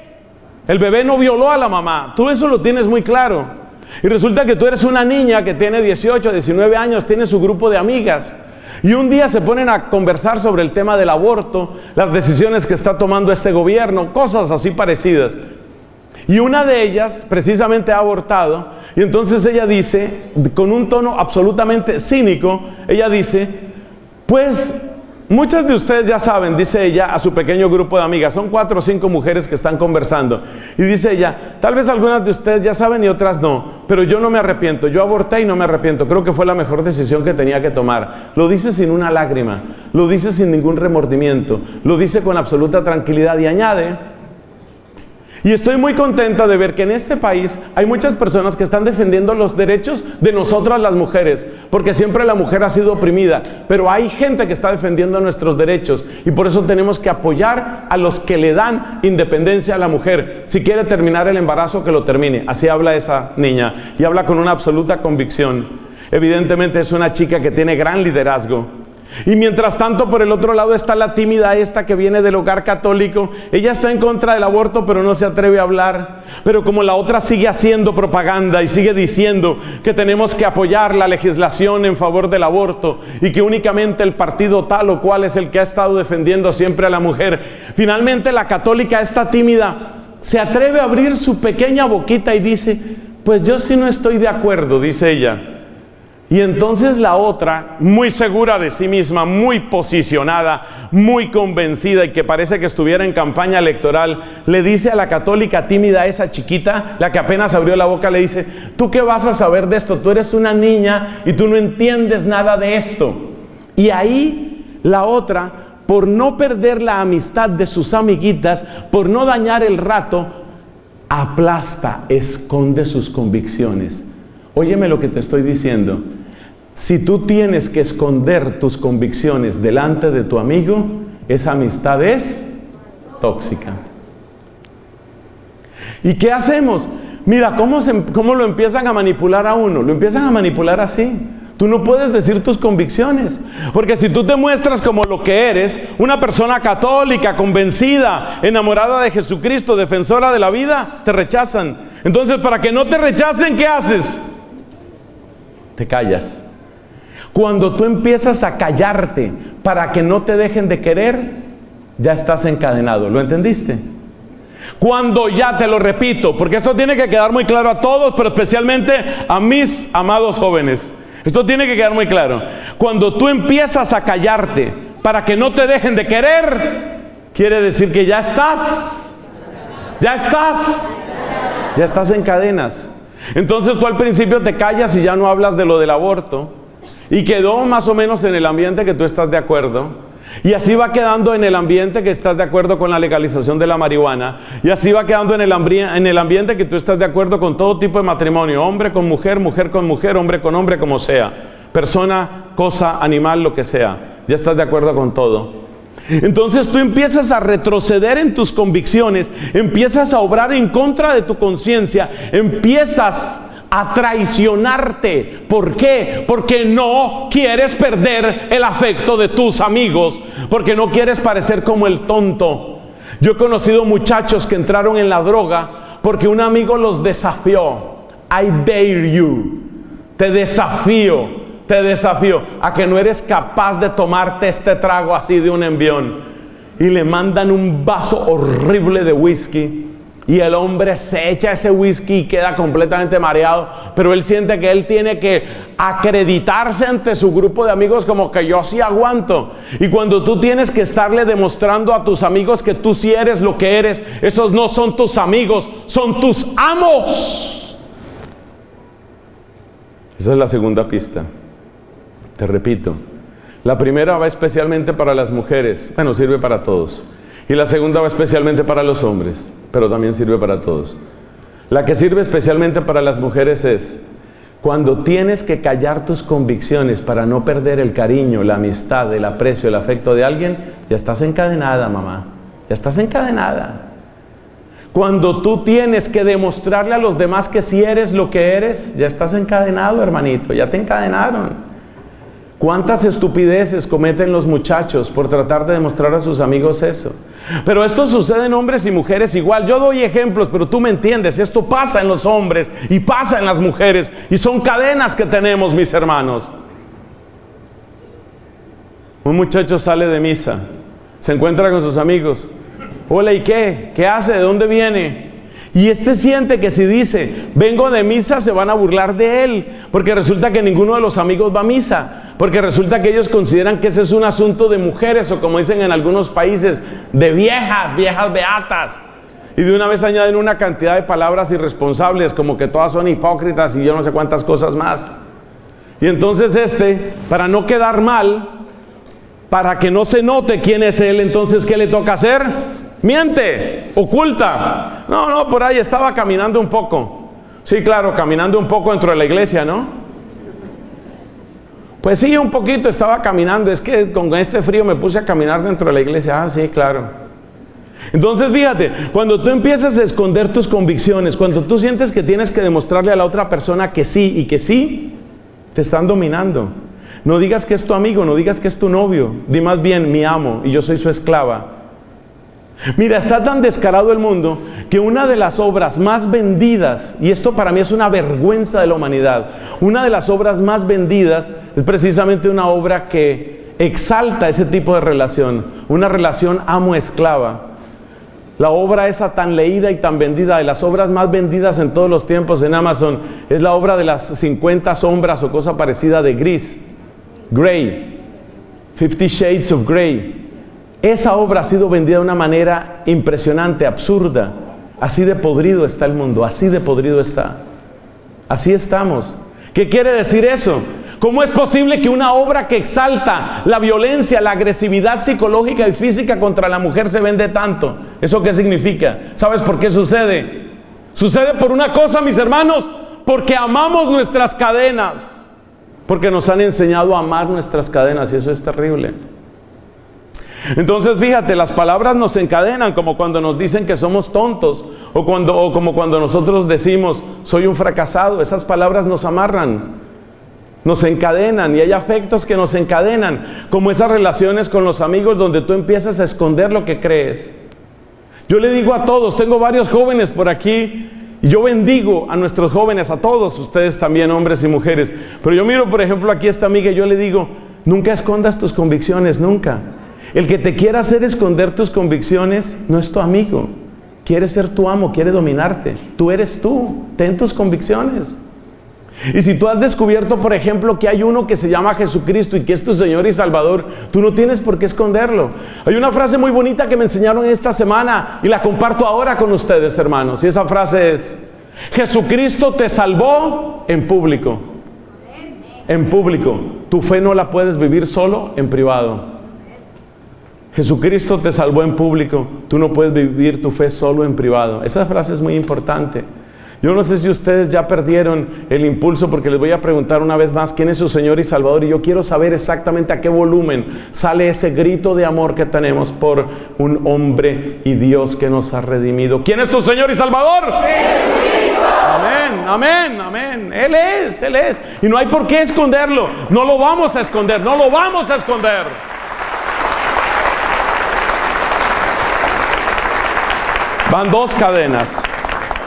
El bebé no violó a la mamá. Tú eso lo tienes muy claro. Y resulta que tú eres una niña que tiene 18, 19 años, tiene su grupo de amigas. Y un día se ponen a conversar sobre el tema del aborto, las decisiones que está tomando este gobierno, cosas así parecidas. Y una de ellas precisamente ha abortado, y entonces ella dice, con un tono absolutamente cínico, ella dice, pues muchas de ustedes ya saben, dice ella a su pequeño grupo de amigas, son 4 o 5 mujeres que están conversando, y dice ella, tal vez algunas de ustedes ya saben y otras no, pero yo no me arrepiento, yo aborté y no me arrepiento, creo que fue la mejor decisión que tenía que tomar. Lo dice sin una lágrima, lo dice sin ningún remordimiento, lo dice con absoluta tranquilidad y añade, y estoy muy contenta de ver que en este país hay muchas personas que están defendiendo los derechos de nosotras las mujeres, porque siempre la mujer ha sido oprimida, pero hay gente que está defendiendo nuestros derechos y por eso tenemos que apoyar a los que le dan independencia a la mujer. Si quiere terminar el embarazo, que lo termine. Así habla esa niña y habla con una absoluta convicción. Evidentemente es una chica que tiene gran liderazgo. Y mientras tanto, por el otro lado está la tímida esta que viene del hogar católico. Ella está en contra del aborto, pero no se atreve a hablar. Pero como la otra sigue haciendo propaganda y sigue diciendo que tenemos que apoyar la legislación en favor del aborto y que únicamente el partido tal o cual es el que ha estado defendiendo siempre a la mujer, finalmente la católica, esta tímida, se atreve a abrir su pequeña boquita y dice, pues yo sí no estoy de acuerdo, dice ella. Y entonces la otra, muy segura de sí misma, muy posicionada, muy convencida y que parece que estuviera en campaña electoral, le dice a la católica tímida, esa chiquita, la que apenas abrió la boca, le dice, ¿tú qué vas a saber de esto? Tú eres una niña y tú no entiendes nada de esto. Y ahí la otra, por no perder la amistad de sus amiguitas, por no dañar el rato, aplasta, esconde sus convicciones. Óyeme lo que te estoy diciendo. Si tú tienes que esconder tus convicciones delante de tu amigo, esa amistad es tóxica. ¿Y qué hacemos? Mira, ¿cómo lo empiezan a manipular a uno? Lo empiezan a manipular así. Tú no puedes decir tus convicciones, porque si tú te muestras como lo que eres, una persona católica, convencida, enamorada de Jesucristo, defensora de la vida, te rechazan. Entonces, para que no te rechacen, ¿qué haces? Te callas. Cuando tú empiezas a callarte para que no te dejen de querer, ya estás encadenado. ¿Lo entendiste? Cuando ya, te lo repito, porque esto tiene que quedar muy claro a todos, pero especialmente a mis amados jóvenes. Esto tiene que quedar muy claro. Cuando tú empiezas a callarte para que no te dejen de querer, quiere decir que ya estás en cadenas. Entonces tú al principio te callas y ya no hablas de lo del aborto. Y quedó más o menos en el ambiente que tú estás de acuerdo. Y así va quedando en el ambiente que estás de acuerdo con la legalización de la marihuana. Y así va quedando en el ambiente que tú estás de acuerdo con todo tipo de matrimonio. Hombre con mujer, mujer con mujer, hombre con hombre, como sea. Persona, cosa, animal, lo que sea. Ya estás de acuerdo con todo. Entonces tú empiezas a retroceder en tus convicciones. Empiezas a obrar en contra de tu conciencia. Empiezas a traicionarte. ¿Por qué? Porque no quieres perder el afecto de tus amigos, porque no quieres parecer como el tonto. Yo he conocido muchachos que entraron en la droga porque un amigo los desafió. I dare you. Te desafío a que no eres capaz de tomarte este trago así de un envión. Y le mandan un vaso horrible de whisky Y el hombre se echa ese whisky y queda completamente mareado, pero él siente que él tiene que acreditarse ante su grupo de amigos como que yo sí aguanto. Y cuando tú tienes que estarle demostrando a tus amigos que tú sí eres lo que eres, esos no son tus amigos, son tus amos. Esa es la segunda pista. Te repito, la primera va especialmente para las mujeres, bueno, sirve para todos. Y la segunda va especialmente para los hombres, pero también sirve para todos. La que sirve especialmente para las mujeres es cuando tienes que callar tus convicciones para no perder el cariño, la amistad, el aprecio, el afecto de alguien, ya estás encadenada, mamá, ya estás encadenada. Cuando tú tienes que demostrarle a los demás que sí eres lo que eres, ya estás encadenado, hermanito, ya te encadenaron. ¿Cuántas estupideces cometen los muchachos por tratar de demostrar a sus amigos eso? Pero esto sucede en hombres y mujeres igual. Yo doy ejemplos, pero tú me entiendes. Esto pasa en los hombres y pasa en las mujeres. Y son cadenas que tenemos, mis hermanos. Un muchacho sale de misa, se encuentra con sus amigos. Hola, ¿y qué? ¿Qué hace? ¿De dónde viene? Y este siente que si dice, vengo de misa, se van a burlar de él, porque resulta que ninguno de los amigos va a misa, porque resulta que ellos consideran que ese es un asunto de mujeres, o como dicen en algunos países, de viejas beatas. Y de una vez añaden una cantidad de palabras irresponsables, como que todas son hipócritas y yo no sé cuántas cosas más. Y entonces para no quedar mal, para que no se note quién es él, entonces ¿qué le toca hacer? Miente, oculta. No, por ahí estaba caminando un poco. Sí, claro, caminando un poco dentro de la iglesia, ¿no? Pues sí, un poquito estaba caminando. Es que con este frío me puse a caminar dentro de la iglesia. Ah, sí, claro. Entonces fíjate, cuando tú empiezas a esconder tus convicciones, cuando tú sientes que tienes que demostrarle a la otra persona que sí y que sí, te están dominando. No digas que es tu amigo, no digas que es tu novio. Di más bien, mi amo y yo soy su esclava. Mira, está tan descarado el mundo que una de las obras más vendidas, y esto para mí es una vergüenza de la humanidad, una de las obras más vendidas es precisamente una obra que exalta ese tipo de relación, una relación amo-esclava. La obra esa tan leída y tan vendida, de las obras más vendidas en todos los tiempos en Amazon, es la obra de las 50 sombras o cosa parecida de Grey, 50 Shades of Grey. Esa obra ha sido vendida de una manera impresionante, absurda. Así de podrido está el mundo, así de podrido está. Así estamos. ¿Qué quiere decir eso? ¿Cómo es posible que una obra que exalta la violencia, la agresividad psicológica y física contra la mujer se vende tanto? ¿Eso qué significa? ¿Sabes por qué sucede? Sucede por una cosa, mis hermanos, porque amamos nuestras cadenas. Porque nos han enseñado a amar nuestras cadenas y eso es terrible. Entonces fíjate, las palabras nos encadenan, como cuando nos dicen que somos tontos o como cuando nosotros decimos soy un fracasado. Esas palabras nos amarran, nos encadenan, y hay afectos que nos encadenan, como esas relaciones con los amigos donde tú empiezas a esconder lo que crees. Yo le digo a todos, tengo varios jóvenes por aquí y yo bendigo a nuestros jóvenes, a todos ustedes también, hombres y mujeres, pero yo miro por ejemplo aquí a esta amiga y yo le digo, nunca escondas tus convicciones, nunca. El que te quiera hacer esconder tus convicciones no es tu amigo. Quiere ser tu amo, quiere dominarte. Tú eres tú, ten tus convicciones. Y si tú has descubierto, por ejemplo, que hay uno que se llama Jesucristo y que es tu Señor y Salvador, tú no tienes por qué esconderlo. Hay una frase muy bonita que me enseñaron esta semana y la comparto ahora con ustedes, hermanos. Y esa frase es: Jesucristo te salvó en público. En público. Tu fe no la puedes vivir solo en privado. Jesucristo te salvó en público, tú no puedes vivir tu fe solo en privado. Esa frase es muy importante. Yo no sé si ustedes ya perdieron el impulso, porque les voy a preguntar una vez más quién es su Señor y Salvador, y yo quiero saber exactamente a qué volumen sale ese grito de amor que tenemos por un hombre y Dios que nos ha redimido. ¿Quién es tu Señor y Salvador? ¡Jesucristo! Amén, amén, amén. Él es. Y no hay por qué esconderlo. No lo vamos a esconder, no lo vamos a esconder. Van dos cadenas.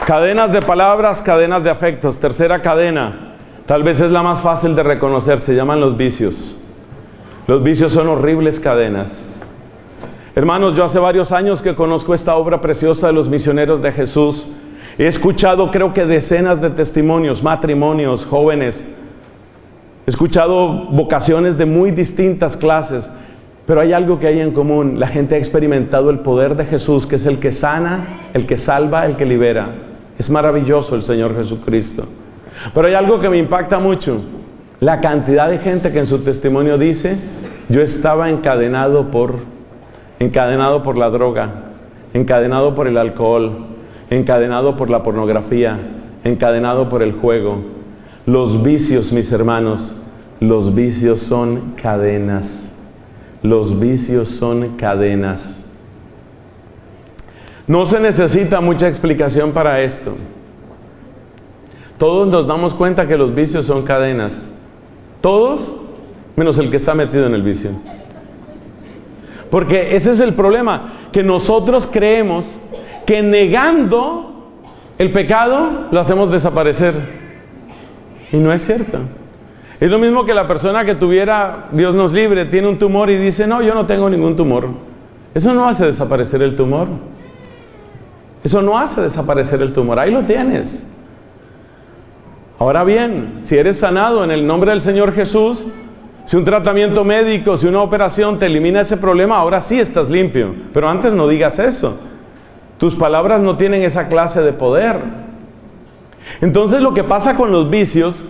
Cadenas de palabras, cadenas de afectos. Tercera cadena, tal vez es la más fácil de reconocer, se llaman los vicios. Los vicios son horribles cadenas. Hermanos, yo hace varios años que conozco esta obra preciosa de los misioneros de Jesús. He escuchado, creo que decenas de testimonios, matrimonios, jóvenes. He escuchado vocaciones de muy distintas clases, pero hay algo que hay en común. La gente ha experimentado el poder de Jesús, que es el que sana, el que salva, el que libera. Es maravilloso el Señor Jesucristo. Pero hay algo que me impacta mucho. La cantidad de gente que en su testimonio dice: yo estaba encadenado por la droga, encadenado por el alcohol, encadenado por la pornografía, encadenado por el juego. Los vicios, mis hermanos, los vicios son cadenas. Los vicios son cadenas. No se necesita mucha explicación para esto. Todos nos damos cuenta que los vicios son cadenas. Todos, menos el que está metido en el vicio. Porque ese es el problema, que nosotros creemos que negando el pecado lo hacemos desaparecer. Y no es cierto. Es lo mismo que la persona que tuviera, Dios nos libre, tiene un tumor y dice: no, yo no tengo ningún tumor. Eso no hace desaparecer el tumor. Eso no hace desaparecer el tumor. Ahí lo tienes. Ahora bien, si eres sanado en el nombre del Señor Jesús, si un tratamiento médico, si una operación te elimina ese problema, ahora sí estás limpio. Pero antes no digas eso. Tus palabras no tienen esa clase de poder. Entonces lo que pasa con los vicios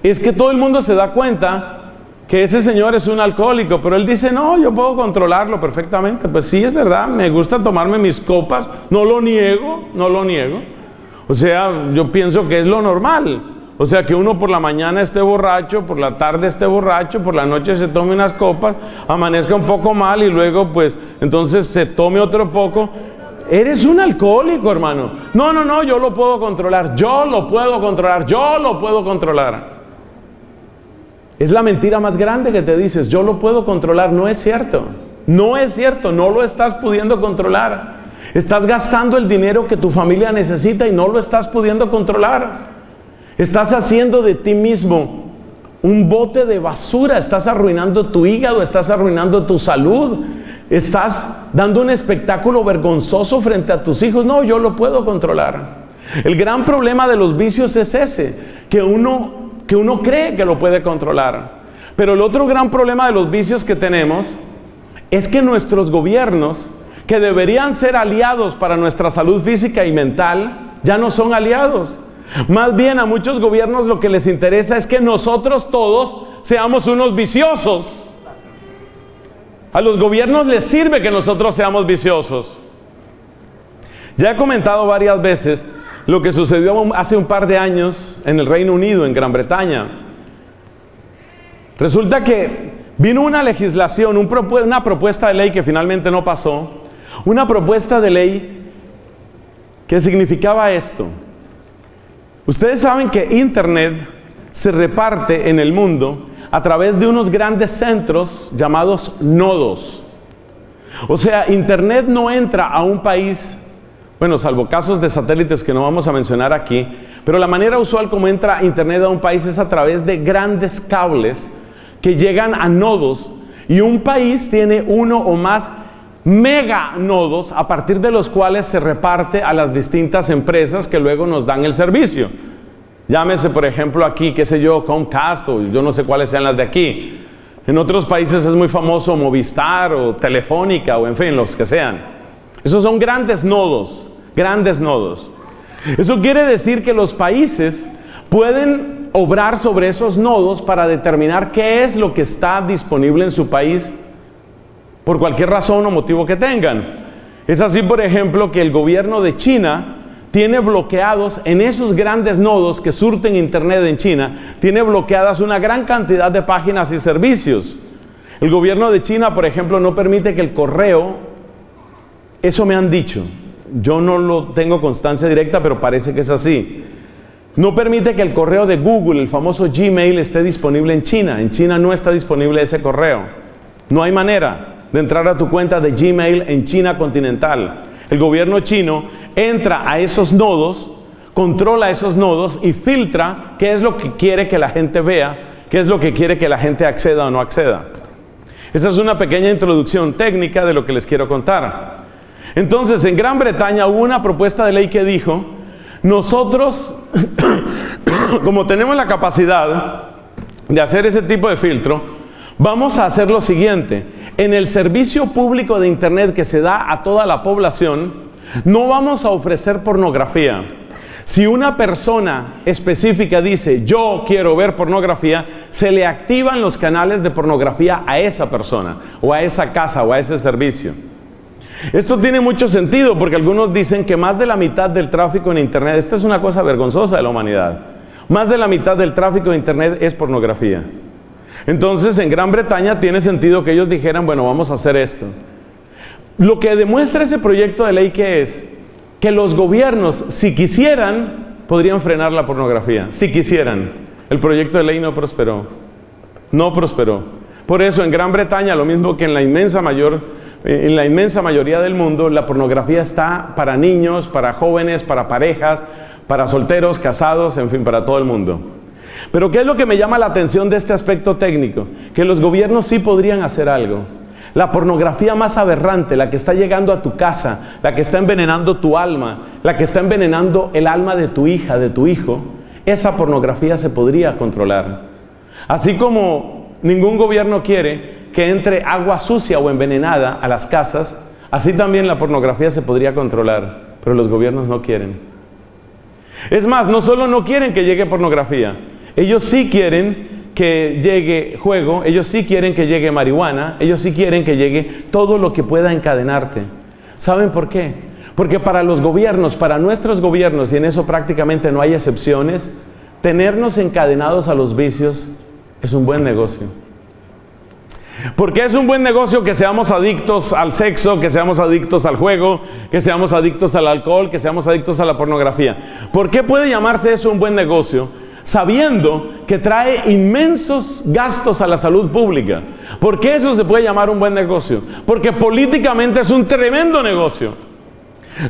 es que todo el mundo se da cuenta que ese señor es un alcohólico, pero él dice: no, yo puedo controlarlo perfectamente. Pues sí, es verdad, me gusta tomarme mis copas, no lo niego. O sea, yo pienso que es lo normal. O sea, que uno por la mañana esté borracho, por la tarde esté borracho, por la noche se tome unas copas, amanezca un poco mal y luego pues entonces se tome otro poco. Eres un alcohólico, hermano. No, yo lo puedo controlar. Es la mentira más grande que te dices: yo lo puedo controlar. No es cierto, no lo estás pudiendo controlar. Estás gastando el dinero que tu familia necesita y no lo estás pudiendo controlar. Estás haciendo de ti mismo un bote de basura. Estás arruinando tu hígado, estás arruinando tu salud. Estás dando un espectáculo vergonzoso frente a tus hijos. No, yo lo puedo controlar. El gran problema de los vicios es ese, que uno cree que lo puede controlar. Pero el otro gran problema de los vicios que tenemos es que nuestros gobiernos, que deberían ser aliados para nuestra salud física y mental, ya no son aliados. Más bien, a muchos gobiernos lo que les interesa es que nosotros todos seamos unos viciosos. A los gobiernos les sirve que nosotros seamos viciosos. Ya he comentado varias veces lo que sucedió hace un par de años en el Reino Unido, en Gran Bretaña. Resulta que vino una legislación, una propuesta de ley que finalmente no pasó. Una propuesta de ley que significaba esto. Ustedes saben que Internet se reparte en el mundo a través de unos grandes centros llamados nodos. O sea, Internet no entra a un país, bueno, salvo casos de satélites que no vamos a mencionar aquí, pero la manera usual como entra Internet a un país es a través de grandes cables que llegan a nodos, y un país tiene uno o más mega nodos a partir de los cuales se reparte a las distintas empresas que luego nos dan el servicio. Llámese, por ejemplo, aquí, qué sé yo, Comcast, o yo no sé cuáles sean las de aquí. En otros países es muy famoso Movistar o Telefónica o en fin, los que sean. Esos son grandes nodos, grandes nodos. Eso quiere decir que los países pueden obrar sobre esos nodos para determinar qué es lo que está disponible en su país por cualquier razón o motivo que tengan. Es así, por ejemplo, que el gobierno de China tiene bloqueados en esos grandes nodos que surten Internet en China, tiene bloqueadas una gran cantidad de páginas y servicios. El gobierno de China, por ejemplo, no permite que el correo, eso me han dicho, yo no lo tengo constancia directa, pero parece que es así. No permite que el correo de Google, el famoso Gmail, esté disponible en China. En China no está disponible ese correo. No hay manera de entrar a tu cuenta de Gmail en China continental. El gobierno chino entra a esos nodos, controla esos nodos y filtra qué es lo que quiere que la gente vea, qué es lo que quiere que la gente acceda o no acceda. Esa es una pequeña introducción técnica de lo que les quiero contar. Entonces, en Gran Bretaña hubo una propuesta de ley que dijo, nosotros, como tenemos la capacidad de hacer ese tipo de filtro, vamos a hacer lo siguiente: en el servicio público de internet que se da a toda la población, no vamos a ofrecer pornografía. Si una persona específica dice, yo quiero ver pornografía, se le activan los canales de pornografía a esa persona, o a esa casa, o a ese servicio. Esto tiene mucho sentido, porque algunos dicen que más de la mitad del tráfico en internet, esta es una cosa vergonzosa de la humanidad, más de la mitad del tráfico de internet es pornografía. Entonces, en Gran Bretaña tiene sentido que ellos dijeran, bueno, vamos a hacer esto. Lo que demuestra ese proyecto de ley que es que los gobiernos, si quisieran, podrían frenar la pornografía. Si quisieran. El proyecto de ley no prosperó. No prosperó. Por eso, en Gran Bretaña, lo mismo que en la inmensa mayoría del mundo, la pornografía está para niños, para jóvenes, para parejas, para solteros, casados, en fin, para todo el mundo. Pero ¿qué es lo que me llama la atención de este aspecto técnico? Que los gobiernos sí podrían hacer algo. La pornografía más aberrante, la que está llegando a tu casa, la que está envenenando tu alma, la que está envenenando el alma de tu hija, de tu hijo, esa pornografía se podría controlar. Así como ningún gobierno quiere que entre agua sucia o envenenada a las casas, así también la pornografía se podría controlar, pero los gobiernos no quieren. Es más, no solo no quieren que llegue pornografía, ellos sí quieren que llegue juego, ellos sí quieren que llegue marihuana, ellos sí quieren que llegue todo lo que pueda encadenarte. ¿Saben por qué? Porque para los gobiernos, para nuestros gobiernos, y en eso prácticamente no hay excepciones, tenernos encadenados a los vicios es un buen negocio. Porque es un buen negocio que seamos adictos al sexo, que seamos adictos al juego, que seamos adictos al alcohol, que seamos adictos a la pornografía. ¿Por qué puede llamarse eso un buen negocio? Sabiendo que trae inmensos gastos a la salud pública. ¿Por qué eso se puede llamar un buen negocio? Porque políticamente es un tremendo negocio.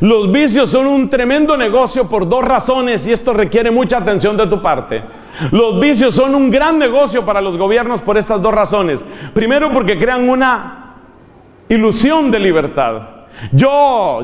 Los vicios son un tremendo negocio por dos razones, y esto requiere mucha atención de tu parte. Los vicios son un gran negocio para los gobiernos por estas dos razones. Primero, porque crean una ilusión de libertad. Yo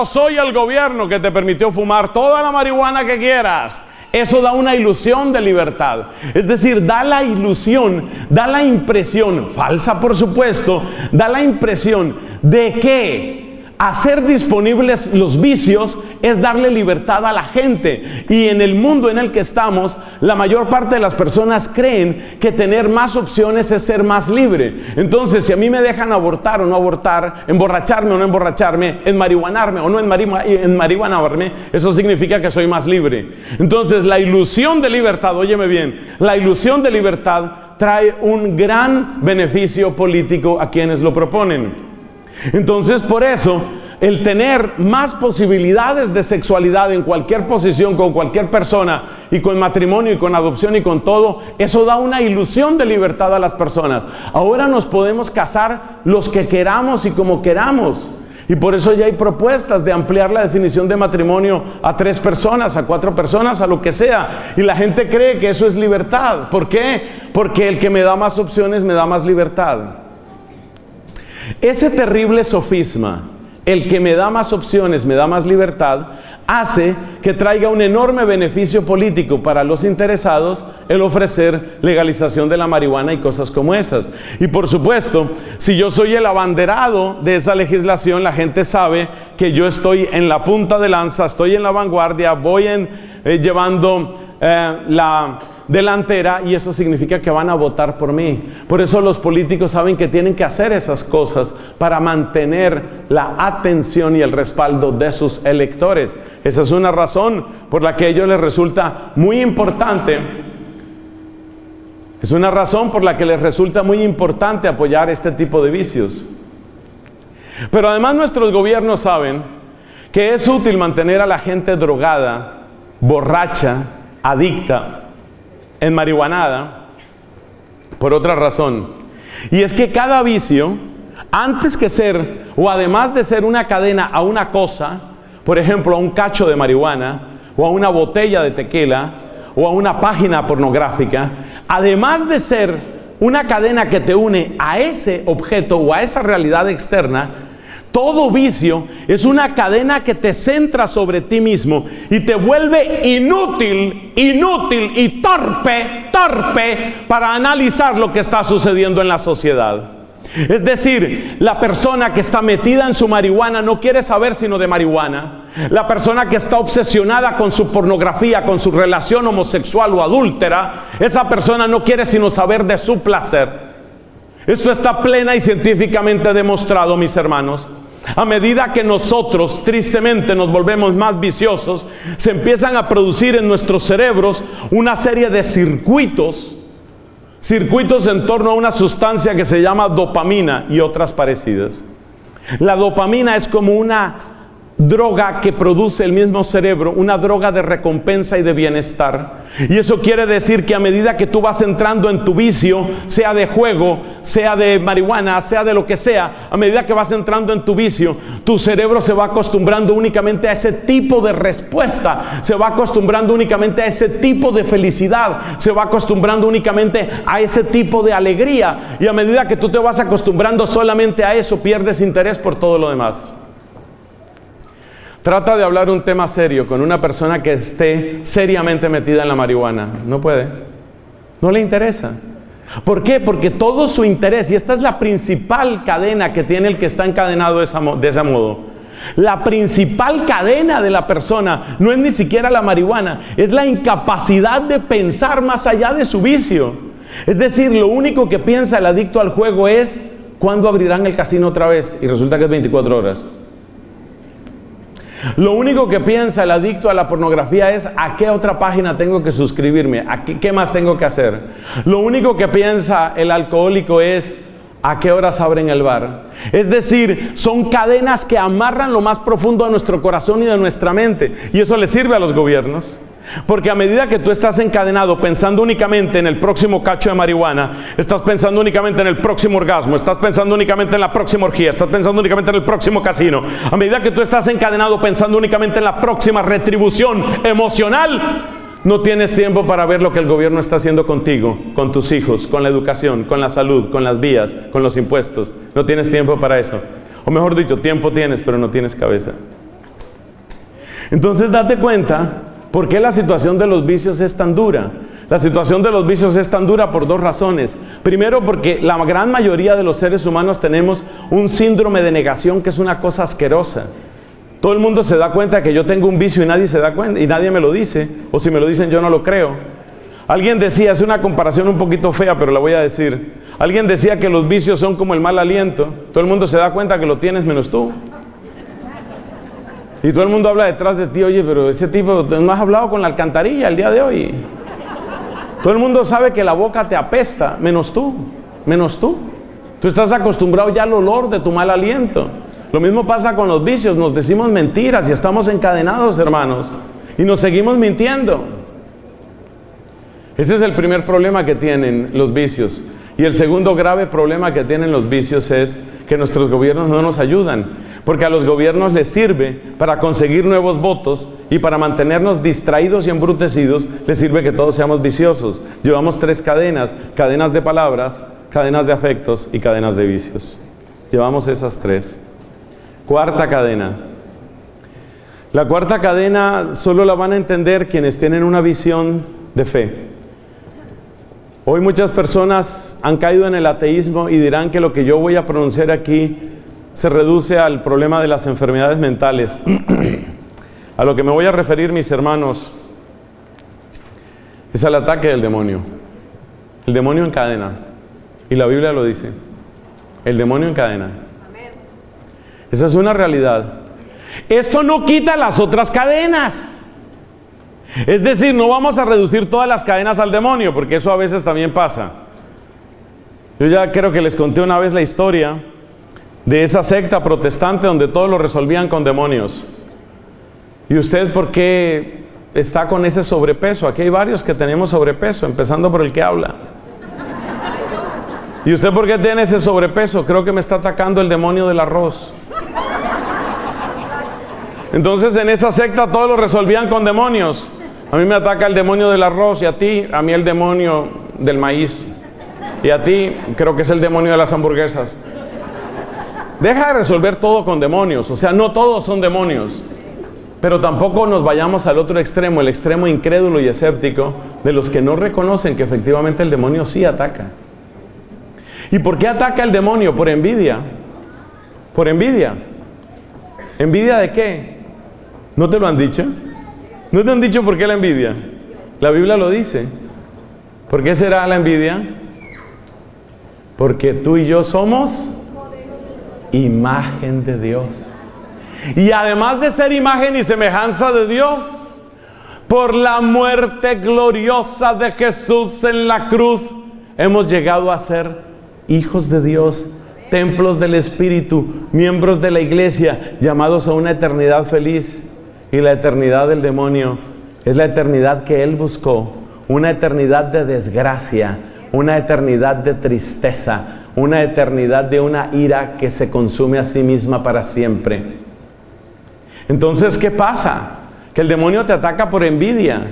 soy el gobierno que te permitió fumar toda la marihuana que quieras. Eso da una ilusión de libertad. Es decir, da la ilusión, da la impresión, falsa por supuesto, da la impresión de que hacer disponibles los vicios es darle libertad a la gente. Y en el mundo en el que estamos, la mayor parte de las personas creen que tener más opciones es ser más libre. Entonces, si a mí me dejan abortar o no abortar, emborracharme o no emborracharme, enmarihuanarme o no enmarihuanarme, eso significa que soy más libre. Entonces, la ilusión de libertad, óyeme bien, la ilusión de libertad trae un gran beneficio político a quienes lo proponen. Entonces, por eso, el tener más posibilidades de sexualidad en cualquier posición, con cualquier persona, y con matrimonio, y con adopción, y con todo, eso da una ilusión de libertad a las personas. Ahora nos podemos casar los que queramos y como queramos. Y por eso ya hay propuestas de ampliar la definición de matrimonio a 3 personas, a 4 personas, a lo que sea. Y la gente cree que eso es libertad. ¿Por qué? Porque el que me da más opciones me da más libertad. Ese terrible sofisma, el que me da más opciones, me da más libertad, hace que traiga un enorme beneficio político para los interesados el ofrecer legalización de la marihuana y cosas como esas. Y por supuesto, si yo soy el abanderado de esa legislación, la gente sabe que yo estoy en la punta de lanza, estoy en la vanguardia, voy llevando la delantera, y eso significa que van a votar por mí. Por eso los políticos saben que tienen que hacer esas cosas para mantener la atención y el respaldo de sus electores. Esa es una razón por la que a ellos les resulta muy importante. Es una razón por la que les resulta muy importante apoyar este tipo de vicios. Pero además nuestros gobiernos saben que es útil mantener a la gente drogada, borracha, adicta, enmarihuanada, por otra razón. Y es que cada vicio, antes que ser, o además de ser una cadena a una cosa, por ejemplo, a un cacho de marihuana, o a una botella de tequila, o a una página pornográfica, además de ser una cadena que te une a ese objeto o a esa realidad externa, todo vicio es una cadena que te centra sobre ti mismo y te vuelve inútil y torpe para analizar lo que está sucediendo en la sociedad. Es decir, la persona que está metida en su marihuana no quiere saber sino de marihuana. La persona que está obsesionada con su pornografía, con su relación homosexual o adúltera, esa persona no quiere sino saber de su placer. Esto está plena y científicamente demostrado, mis hermanos. A medida que nosotros tristemente nos volvemos más viciosos, se empiezan a producir en nuestros cerebros una serie de circuitos en torno a una sustancia que se llama dopamina y otras parecidas. La dopamina es como una droga que produce el mismo cerebro, una droga de recompensa y de bienestar. Y eso quiere decir que a medida que tú vas entrando en tu vicio, sea de juego, sea de marihuana, sea de lo que sea, a medida que vas entrando en tu vicio, tu cerebro se va acostumbrando únicamente a ese tipo de respuesta, se va acostumbrando únicamente a ese tipo de felicidad, se va acostumbrando únicamente a ese tipo de alegría. Y a medida que tú te vas acostumbrando solamente a eso, pierdes interés por todo lo demás. Trata de hablar un tema serio con una persona que esté seriamente metida en la marihuana. No puede. No le interesa. ¿Por qué? Porque todo su interés, y esta es la principal cadena que tiene el que está encadenado de ese modo. La principal cadena de la persona no es ni siquiera la marihuana, es la incapacidad de pensar más allá de su vicio. Es decir, lo único que piensa el adicto al juego es ¿cuándo abrirán el casino otra vez? Y resulta que es 24 horas. Lo único que piensa el adicto a la pornografía es ¿a qué otra página tengo que suscribirme? ¿Qué más tengo que hacer? Lo único que piensa el alcohólico es ¿a qué horas abren el bar? Es decir, son cadenas que amarran lo más profundo de nuestro corazón y de nuestra mente. Y eso le sirve a los gobiernos. Porque a medida que tú estás encadenado pensando únicamente en el próximo cacho de marihuana, estás pensando únicamente en el próximo orgasmo, estás pensando únicamente en la próxima orgía, estás pensando únicamente en el próximo casino. A medida que tú estás encadenado pensando únicamente en la próxima retribución emocional, no tienes tiempo para ver lo que el gobierno está haciendo contigo, con tus hijos, con la educación, con la salud, con las vías, con los impuestos. No tienes tiempo para eso. O mejor dicho, tiempo tienes, pero no tienes cabeza. Entonces date cuenta ¿por qué la situación de los vicios es tan dura? La situación de los vicios es tan dura por dos razones. Primero, porque la gran mayoría de los seres humanos tenemos un síndrome de negación que es una cosa asquerosa. Todo el mundo se da cuenta que yo tengo un vicio y nadie se da cuenta y nadie me lo dice, o si me lo dicen yo no lo creo. Alguien decía, es una comparación un poquito fea, pero la voy a decir. Alguien decía que los vicios son como el mal aliento. Todo el mundo se da cuenta que lo tienes menos tú. Y todo el mundo habla detrás de ti, oye, pero ese tipo, no has hablado con la alcantarilla el día de hoy. Todo el mundo sabe que la boca te apesta, menos tú. Tú estás acostumbrado ya al olor de tu mal aliento. Lo mismo pasa con los vicios, nos decimos mentiras y estamos encadenados, hermanos. Y nos seguimos mintiendo. Ese es el primer problema que tienen los vicios. Y el segundo grave problema que tienen los vicios es que nuestros gobiernos no nos ayudan. Porque a los gobiernos les sirve para conseguir nuevos votos y para mantenernos distraídos y embrutecidos, les sirve que todos seamos viciosos. Llevamos tres cadenas: cadenas de palabras, cadenas de afectos y cadenas de vicios. Llevamos esas tres. Cuarta cadena. La cuarta cadena solo la van a entender quienes tienen una visión de fe. Hoy muchas personas han caído en el ateísmo y dirán que lo que yo voy a pronunciar aquí se reduce al problema de las enfermedades mentales. A lo que me voy a referir, mis hermanos, es al ataque del demonio. El demonio encadena. Y la Biblia lo dice. El demonio encadena. Esa es una realidad. Esto no quita las otras cadenas. Es decir, no vamos a reducir todas las cadenas al demonio, porque eso a veces también pasa. Yo ya creo que les conté una vez la historia de esa secta protestante donde todo lo resolvían con demonios. ¿Y usted por qué está con ese sobrepeso? Aquí hay varios que tenemos sobrepeso, empezando por el que habla. ¿Y usted por qué tiene ese sobrepeso? Creo que me está atacando el demonio del arroz. Entonces en esa secta todo lo resolvían con demonios. A mí me ataca el demonio del arroz y a ti, a mí el demonio del maíz. Y a ti, creo que es el demonio de las hamburguesas. Deja de resolver todo con demonios. O sea, no todos son demonios. Pero tampoco nos vayamos al otro extremo, el extremo incrédulo y escéptico de los que no reconocen que efectivamente el demonio sí ataca. ¿Y por qué ataca el demonio? Por envidia. Por envidia. ¿Envidia de qué? ¿No te lo han dicho? ¿No te han dicho por qué la envidia? La Biblia lo dice. ¿Por qué será la envidia? Porque tú y yo somos imagen de Dios. Y además de ser imagen y semejanza de Dios, por la muerte gloriosa de Jesús en la cruz, hemos llegado a ser hijos de Dios, templos del Espíritu, miembros de la iglesia, llamados a una eternidad feliz. Y la eternidad del demonio es la eternidad que él buscó, una eternidad de desgracia, una eternidad de tristeza, una eternidad de una ira que se consume a sí misma para siempre. Entonces, ¿qué pasa? Que el demonio te ataca por envidia.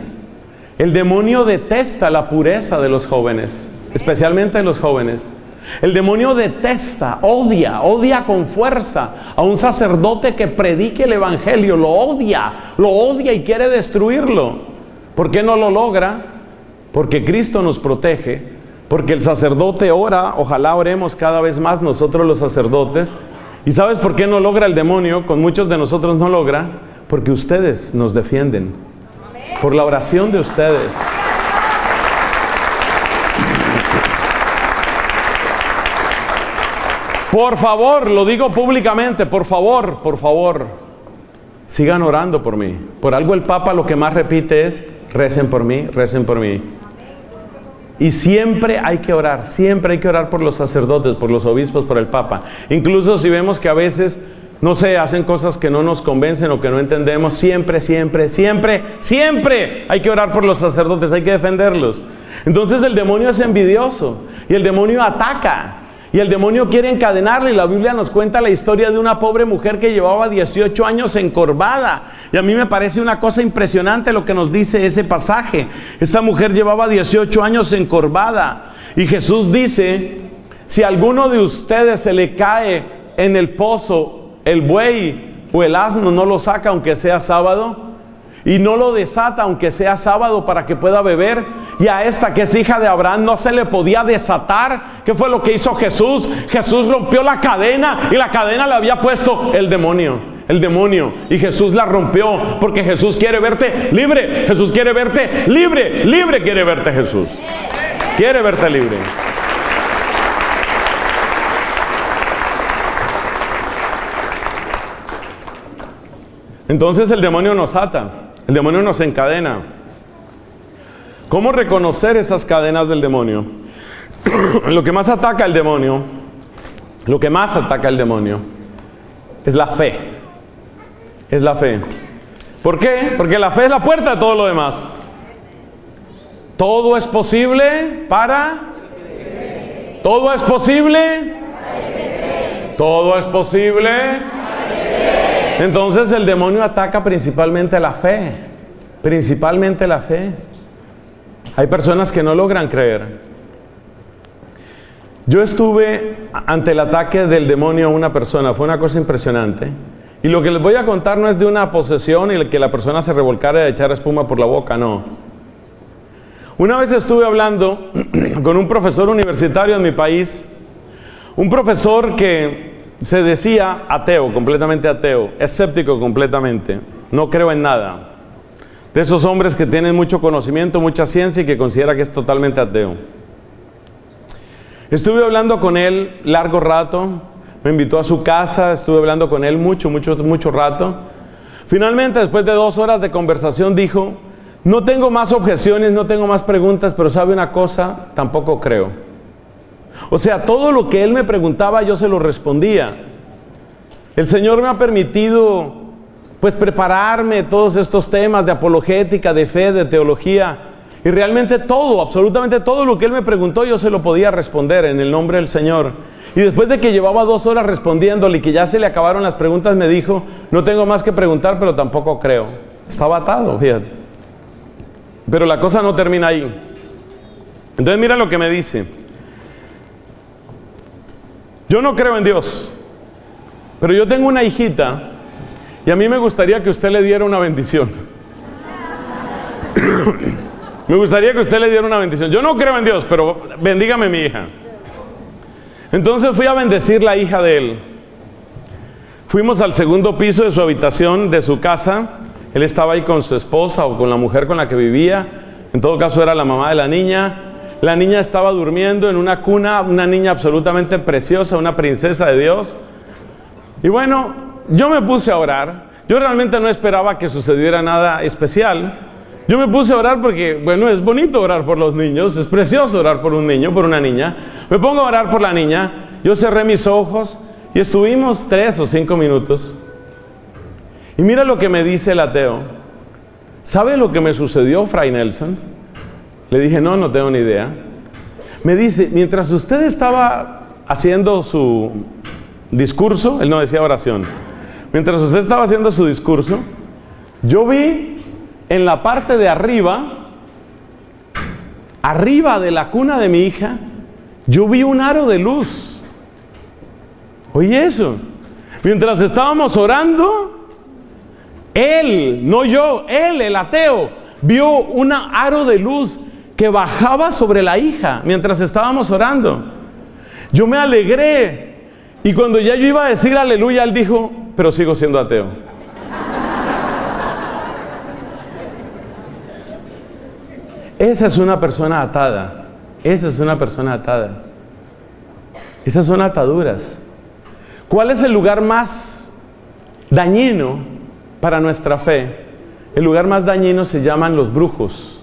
El demonio detesta la pureza de los jóvenes, especialmente de los jóvenes. El demonio detesta, odia con fuerza a un sacerdote que predique el evangelio. Lo odia y quiere destruirlo. ¿Por qué no lo logra? Porque Cristo nos protege, porque el sacerdote ora. Ojalá oremos cada vez más nosotros los sacerdotes. ¿Y sabes por qué no logra el demonio? Con muchos de nosotros no logra, porque ustedes nos defienden, por la oración de ustedes. Por favor, lo digo públicamente, por favor, sigan orando por mí. Por algo el Papa lo que más repite es, recen por mí, recen por mí. Y siempre hay que orar por los sacerdotes, por los obispos, por el Papa. Incluso si vemos que a veces, no sé, hacen cosas que no nos convencen o que no entendemos, siempre hay que orar por los sacerdotes, hay que defenderlos. Entonces el demonio es envidioso y el demonio ataca. Y el demonio quiere encadenarle, y la Biblia nos cuenta la historia de una pobre mujer que llevaba 18 años encorvada. Y a mí me parece una cosa impresionante lo que nos dice ese pasaje. Esta mujer llevaba 18 años encorvada. Y Jesús dice, si a alguno de ustedes se le cae en el pozo el buey o el asno, no lo saca aunque sea sábado. Y no lo desata aunque sea sábado para que pueda beber. Y a esta que es hija de Abraham no se le podía desatar. ¿Qué fue lo que hizo Jesús? Jesús rompió la cadena, y la cadena la había puesto el demonio. Y Jesús la rompió, porque Jesús quiere verte libre. Jesús quiere verte libre. Libre quiere verte Jesús. Quiere verte libre. Entonces el demonio nos ata. El demonio nos encadena. ¿Cómo reconocer esas cadenas del demonio? Lo que más ataca al demonio, es la fe. Es la fe. ¿Por qué? Porque la fe es la puerta de todo lo demás. Todo es posible para... Todo es posible. Todo es posible. Entonces el demonio ataca principalmente la fe. Principalmente la fe. Hay personas que no logran creer. Yo estuve ante el ataque del demonio a una persona. Fue una cosa impresionante. Y lo que les voy a contar no es de una posesión y que la persona se revolcara y echara espuma por la boca, no. Una vez estuve hablando con un profesor universitario en mi país. Un profesor que se decía ateo, completamente ateo, escéptico completamente, no creo en nada. De esos hombres que tienen mucho conocimiento, mucha ciencia y que considera que es totalmente ateo. Estuve hablando con él largo rato, me invitó a su casa, estuve hablando con él mucho rato. Finalmente, después de 2 horas de conversación, dijo, no tengo más objeciones, no tengo más preguntas, pero ¿sabe una cosa? Tampoco creo. O sea, todo lo que él me preguntaba yo se lo respondía. El Señor me ha permitido pues prepararme todos estos temas de apologética, de fe, de teología, y realmente todo, absolutamente todo lo que él me preguntó yo se lo podía responder en el nombre del Señor. Y después de que llevaba 2 horas respondiéndole y que ya se le acabaron las preguntas, me dijo, no tengo más que preguntar, pero tampoco creo. Estaba atado, fíjate. Pero la cosa no termina ahí. Entonces mira lo que me dice. Yo no creo en Dios, pero yo tengo una hijita y a mí me gustaría que usted le diera una bendición. Me gustaría que usted le diera una bendición. Yo no creo en Dios, pero bendígame mi hija. Entonces fui a bendecir la hija de él. Fuimos al segundo piso de su habitación, de su casa. Él estaba ahí con su esposa o con la mujer con la que vivía. En todo caso era la mamá de la niña. La niña estaba durmiendo en una cuna, una niña absolutamente preciosa, una princesa de Dios. Y bueno, yo me puse a orar. Yo realmente no esperaba que sucediera nada especial. Yo me puse a orar porque, bueno, es bonito orar por los niños, es precioso orar por un niño, por una niña. Me pongo a orar por la niña, yo cerré mis ojos y estuvimos 3 o 5 minutos. Y mira lo que me dice el ateo. ¿Sabe lo que me sucedió, Fray Nelson? Le dije, no tengo ni idea. Me dice, mientras usted estaba haciendo su discurso, él no decía oración, mientras usted estaba haciendo su discurso, yo vi en la parte de arriba de la cuna de mi hija, yo vi un aro de luz. Oye eso, mientras estábamos orando, él, no yo, él, el ateo, vio un aro de luz que bajaba sobre la hija mientras estábamos orando. Yo me alegré y cuando ya yo iba a decir aleluya, él dijo, pero sigo siendo ateo. Esa es una persona atada. Esa es una persona atada. Esas son ataduras. ¿Cuál es el lugar más dañino para nuestra fe? El lugar más dañino se llaman los brujos.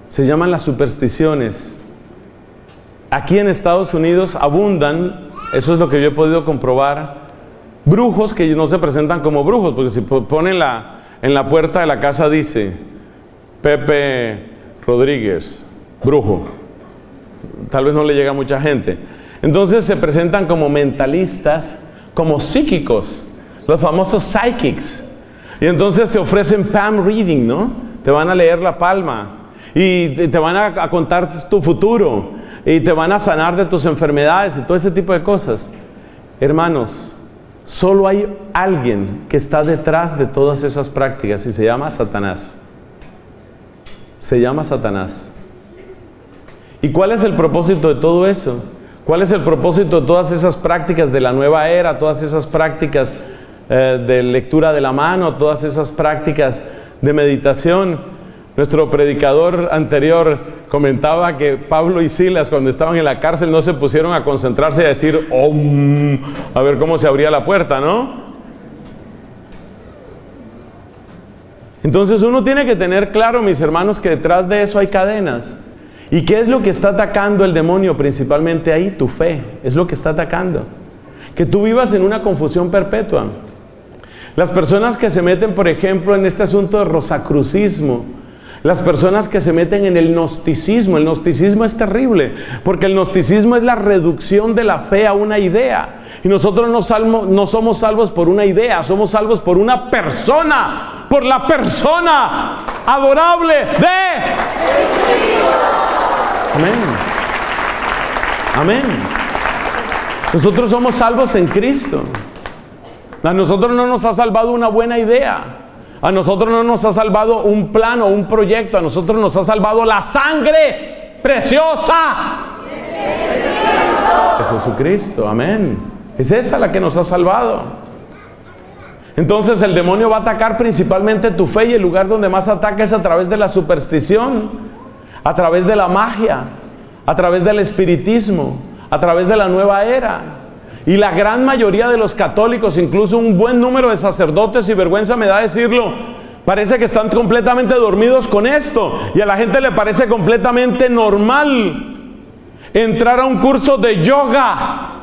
Se llaman las supersticiones. Aquí en Estados Unidos abundan, eso es lo que yo he podido comprobar, brujos que no se presentan como brujos, porque si ponen en la puerta de la casa dice Pepe Rodríguez, brujo. Tal vez no le llega a mucha gente. Entonces se presentan como mentalistas, como psíquicos, los famosos psychics. Y entonces te ofrecen palm reading, ¿no? Te van a leer la palma y te van a contar tu futuro y te van a sanar de tus enfermedades y todo ese tipo de cosas. Hermanos, solo hay alguien que está detrás de todas esas prácticas y se llama Satanás. Se llama Satanás. ¿Y cuál es el propósito de todo eso? ¿Cuál es el propósito de todas esas prácticas de la nueva era? Todas esas prácticas de lectura de la mano, todas esas prácticas de meditación. Nuestro predicador anterior comentaba que Pablo y Silas, cuando estaban en la cárcel, no se pusieron a concentrarse y a decir Om, a ver cómo se abría la puerta, ¿no? Entonces uno tiene que tener claro, mis hermanos, que detrás de eso hay cadenas. ¿Y qué es lo que está atacando el demonio principalmente ahí? Tu fe, es lo que está atacando. Que tú vivas en una confusión perpetua. Las personas que se meten, por ejemplo, en este asunto de rosacrucismo, las personas que se meten en el gnosticismo es terrible, porque el gnosticismo es la reducción de la fe a una idea. Y nosotros no somos salvos por una idea, somos salvos por una persona, por la persona adorable de... Amén. Amén. Nosotros somos salvos en Cristo. A nosotros no nos ha salvado una buena idea. A nosotros no nos ha salvado un plan o un proyecto. A nosotros nos ha salvado la sangre preciosa de Jesucristo. Amén. Es esa la que nos ha salvado. Entonces el demonio va a atacar principalmente tu fe, y el lugar donde más ataca es a través de la superstición, a través de la magia, a través del espiritismo, a través de la nueva era. Y la gran mayoría de los católicos, incluso un buen número de sacerdotes, y vergüenza me da decirlo, parece que están completamente dormidos con esto, y a la gente le parece completamente normal entrar a un curso de yoga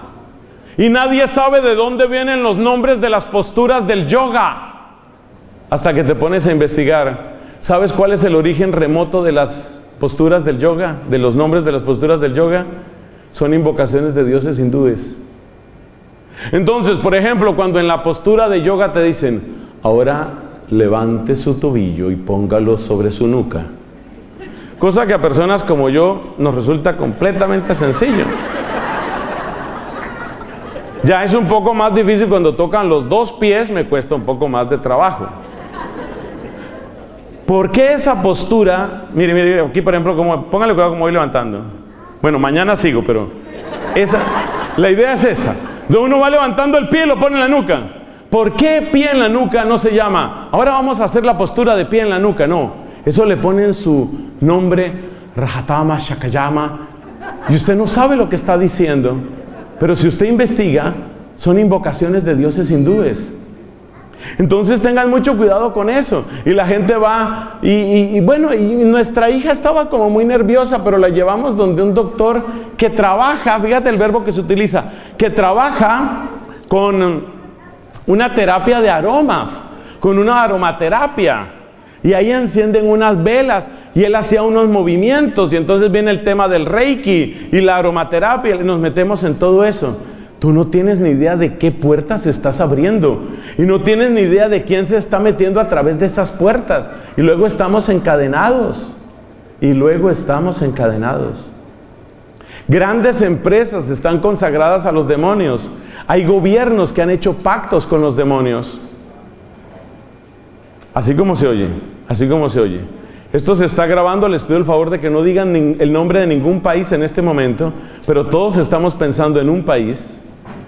y nadie sabe de dónde vienen los nombres de las posturas del yoga hasta que te pones a investigar. ¿Sabes cuál es el origen remoto de las posturas del yoga? De los nombres de las posturas del yoga son invocaciones de dioses hindúes. Entonces, por ejemplo, cuando en la postura de yoga te dicen, ahora levante su tobillo y póngalo sobre su nuca, cosa que a personas como yo nos resulta completamente sencillo. Ya es un poco más difícil cuando tocan los dos pies, me cuesta un poco más de trabajo. ¿Por qué esa postura? Mire, aquí por ejemplo, póngale cuidado como voy levantando. Bueno, mañana sigo, pero la idea es esa. Uno va levantando el pie y lo pone en la nuca. ¿Por qué pie en la nuca no se llama? Ahora vamos a hacer la postura de pie en la nuca. No, eso le ponen su nombre, Rajatama, Shakayama, y usted no sabe lo que está diciendo. Pero si usted investiga, son invocaciones de dioses hindúes. Entonces tengan mucho cuidado con eso. Y la gente va, y nuestra hija estaba como muy nerviosa, pero la llevamos donde un doctor que trabaja, fíjate el verbo que se utiliza, que trabaja con una terapia de aromas, con una aromaterapia. Y ahí encienden unas velas y él hacía unos movimientos y entonces viene el tema del Reiki y la aromaterapia y nos metemos en todo eso. Tú no tienes ni idea de qué puertas estás abriendo y no tienes ni idea de quién se está metiendo a través de esas puertas y luego estamos encadenados Grandes empresas están consagradas a los demonios. Hay gobiernos que han hecho pactos con los demonios. Así como se oye. Esto se está grabando, les pido el favor de que no digan el nombre de ningún país en este momento, pero todos estamos pensando en un país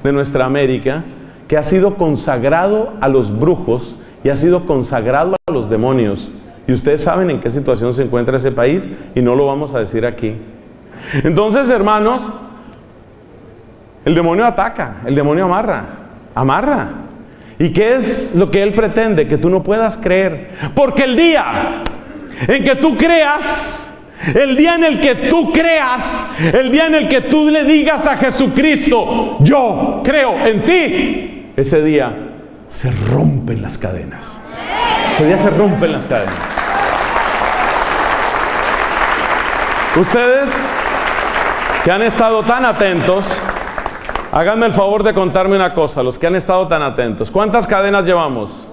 de nuestra América que ha sido consagrado a los brujos y ha sido consagrado a los demonios. Y ustedes saben en qué situación se encuentra ese país y no lo vamos a decir aquí. Entonces, hermanos, el demonio ataca, el demonio amarra. ¿Y qué es lo que él pretende? Que tú no puedas creer. Porque el día en que tú creas, el día en el que tú creas, el día en el que tú le digas a Jesucristo, yo creo en ti, ese día se rompen las cadenas. Ese día se rompen las cadenas. Ustedes que han estado tan atentos, háganme el favor de contarme una cosa, los que han estado tan atentos. ¿Cuántas cadenas llevamos?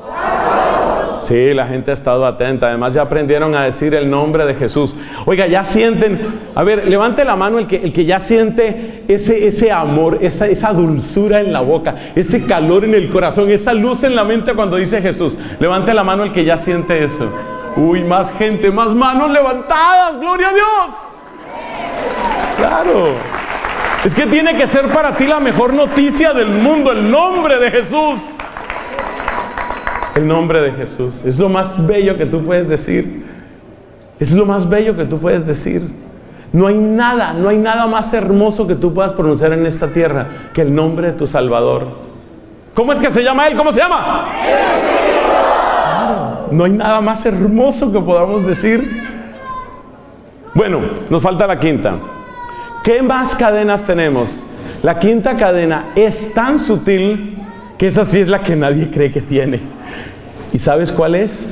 Sí, la gente ha estado atenta. Además ya aprendieron a decir el nombre de Jesús. Oiga, ya sienten, a ver, levante la mano el que ya siente ese amor, esa dulzura en la boca, ese calor en el corazón, esa luz en la mente cuando dice Jesús. Levante la mano el que ya siente eso. Uy, más gente, más manos levantadas, gloria a Dios. Claro. Es que tiene que ser para ti la mejor noticia del mundo, el nombre de Jesús. El nombre de Jesús. Es lo más bello que tú puedes decir. Es lo más bello que tú puedes decir. No hay nada más hermoso que tú puedas pronunciar en esta tierra que el nombre de tu Salvador. ¿Cómo es que se llama Él? ¿Cómo se llama? Claro, no hay nada más hermoso que podamos decir. Bueno, nos falta la quinta. ¿Qué más cadenas tenemos? La quinta cadena es tan sutil que esa sí es la que nadie cree que tiene. ¿Y sabes cuál es?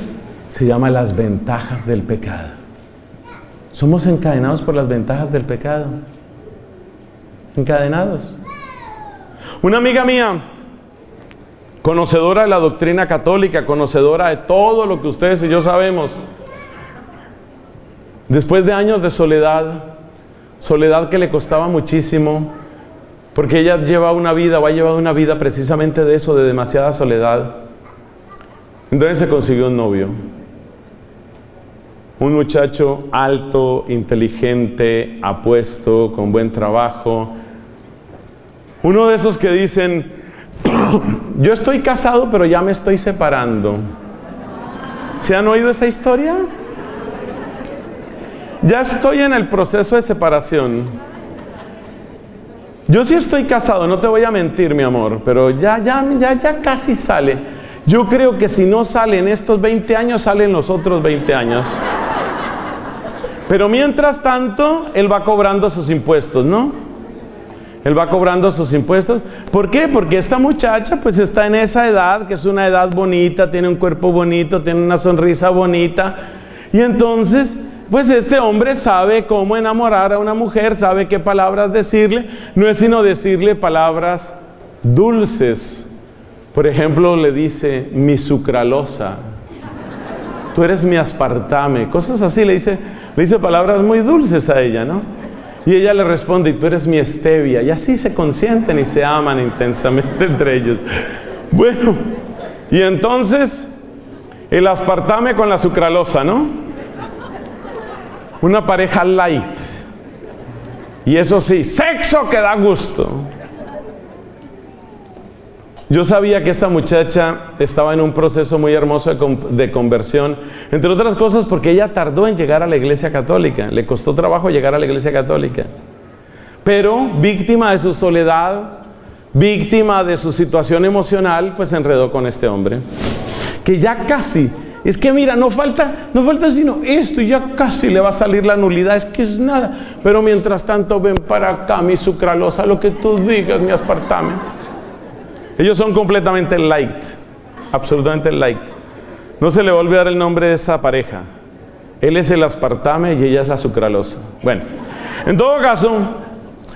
Se llama las ventajas del pecado. Somos encadenados por las ventajas del pecado. Encadenados. Una amiga mía, conocedora de la doctrina católica, conocedora de todo lo que ustedes y yo sabemos, después de años de soledad que le costaba muchísimo, porque ella lleva una vida, o ha llevado una vida precisamente de eso, de demasiada soledad. Entonces se consiguió un novio. Un muchacho alto, inteligente, apuesto, con buen trabajo. Uno de esos que dicen, yo estoy casado, pero ya me estoy separando. ¿Se han oído esa historia? Ya estoy en el proceso de separación. Yo sí estoy casado, no te voy a mentir, mi amor, pero ya casi sale. Yo creo que si no sale en estos 20 años, salen los otros 20 años. Pero mientras tanto, él va cobrando sus impuestos, ¿no? Él va cobrando sus impuestos. ¿Por qué? Porque esta muchacha pues está en esa edad, que es una edad bonita, tiene un cuerpo bonito, tiene una sonrisa bonita. Y entonces, pues este hombre sabe cómo enamorar a una mujer, sabe qué palabras decirle. No es sino decirle palabras dulces. Por ejemplo, le dice, mi sucralosa, tú eres mi aspartame, cosas así, le dice palabras muy dulces a ella, ¿no? Y ella le responde, y tú eres mi stevia. Y así se consienten y se aman intensamente entre ellos. Bueno, y entonces el aspartame con la sucralosa, ¿no? Una pareja light. Y eso sí, sexo que da gusto. Yo sabía que esta muchacha estaba en un proceso muy hermoso de conversión, entre otras cosas porque ella tardó en llegar a la iglesia católica, le costó trabajo llegar a la iglesia católica, pero víctima de su soledad, víctima de su situación emocional, pues se enredó con este hombre, que ya casi, es que mira, no falta sino esto y ya casi le va a salir la nulidad, es que es nada, pero mientras tanto ven para acá mi sucralosa, lo que tú digas, mi aspartame. Ellos son completamente light, absolutamente light. No se le va a olvidar el nombre de esa pareja. Él es el aspartame y ella es la sucralosa. Bueno, en todo caso,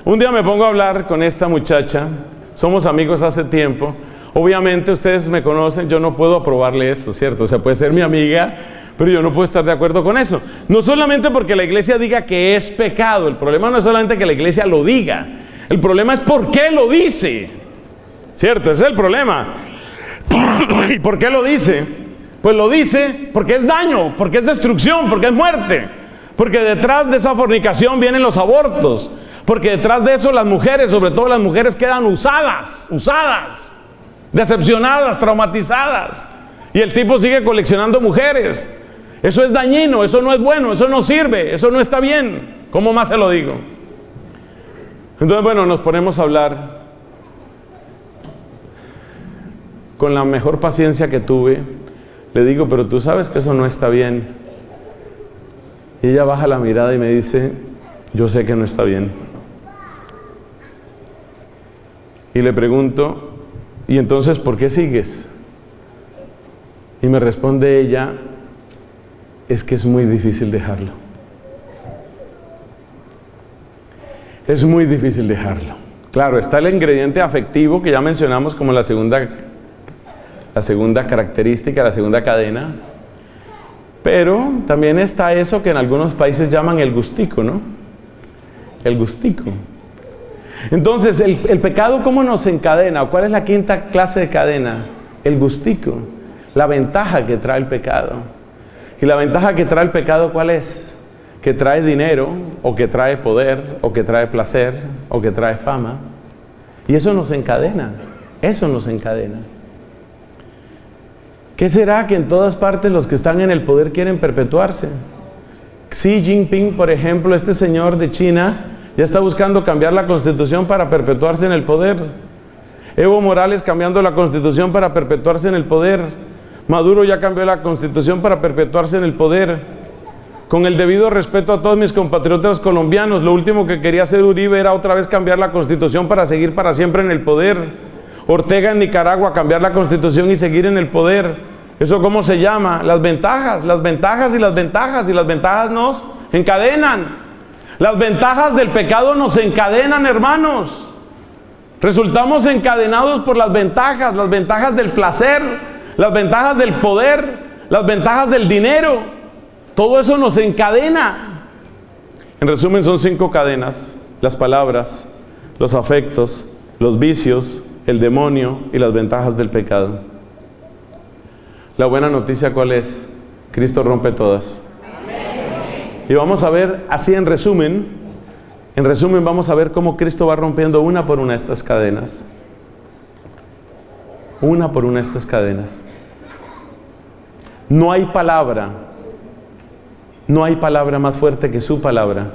un día me pongo a hablar con esta muchacha. Somos amigos hace tiempo. Obviamente ustedes me conocen, yo no puedo aprobarle eso, ¿cierto? O sea, puede ser mi amiga, pero yo no puedo estar de acuerdo con eso. No solamente porque la iglesia diga que es pecado. El problema no es solamente que la iglesia lo diga. El problema es por qué lo dice. ¿Cierto? Ese es el problema. ¿Y por qué lo dice? Pues lo dice porque es daño, porque es destrucción, porque es muerte. Porque detrás de esa fornicación vienen los abortos. Porque detrás de eso las mujeres, sobre todo las mujeres, quedan usadas, decepcionadas, traumatizadas. Y el tipo sigue coleccionando mujeres. Eso es dañino, eso no es bueno, eso no sirve, eso no está bien. ¿Cómo más se lo digo? Entonces, bueno, nos ponemos a hablar. Con la mejor paciencia que tuve, le digo, pero tú sabes que eso no está bien. Y ella baja la mirada y me dice, yo sé que no está bien. Y le pregunto, ¿y entonces por qué sigues? Y me responde ella, es que es muy difícil dejarlo. Es muy difícil dejarlo. Claro, está el ingrediente afectivo que ya mencionamos como la segunda característica, la segunda cadena, pero también está eso que en algunos países llaman el gustico, ¿no? El gustico. Entonces, el pecado, ¿cómo nos encadena? ¿Cuál es la quinta clase de cadena? El gustico, la ventaja que trae el pecado. Y la ventaja que trae el pecado, ¿cuál es? Que trae dinero, o que trae poder, o que trae placer, o que trae fama. Y eso nos encadena, eso nos encadena. ¿Qué será que en todas partes los que están en el poder quieren perpetuarse? Xi Jinping, por ejemplo, este señor de China, ya está buscando cambiar la constitución para perpetuarse en el poder. Evo Morales cambiando la constitución para perpetuarse en el poder. Maduro ya cambió la constitución para perpetuarse en el poder. Con el debido respeto a todos mis compatriotas colombianos, lo último que quería hacer Uribe era otra vez cambiar la constitución para seguir para siempre en el poder. Ortega en Nicaragua, cambiar la constitución y seguir en el poder. ¿Eso cómo se llama? Las ventajas y las ventajas y las ventajas nos encadenan. Las ventajas del pecado nos encadenan, hermanos. Resultamos encadenados por las ventajas del placer, las ventajas del poder, las ventajas del dinero. Todo eso nos encadena. En resumen, son 5 cadenas: las palabras, los afectos, los vicios, el demonio y las ventajas del pecado. La buena noticia, ¿cuál es? Cristo rompe todas. Amén. Y vamos a ver, así en resumen vamos a ver cómo Cristo va rompiendo una por una estas cadenas. Una por una estas cadenas. No hay palabra más fuerte que su palabra.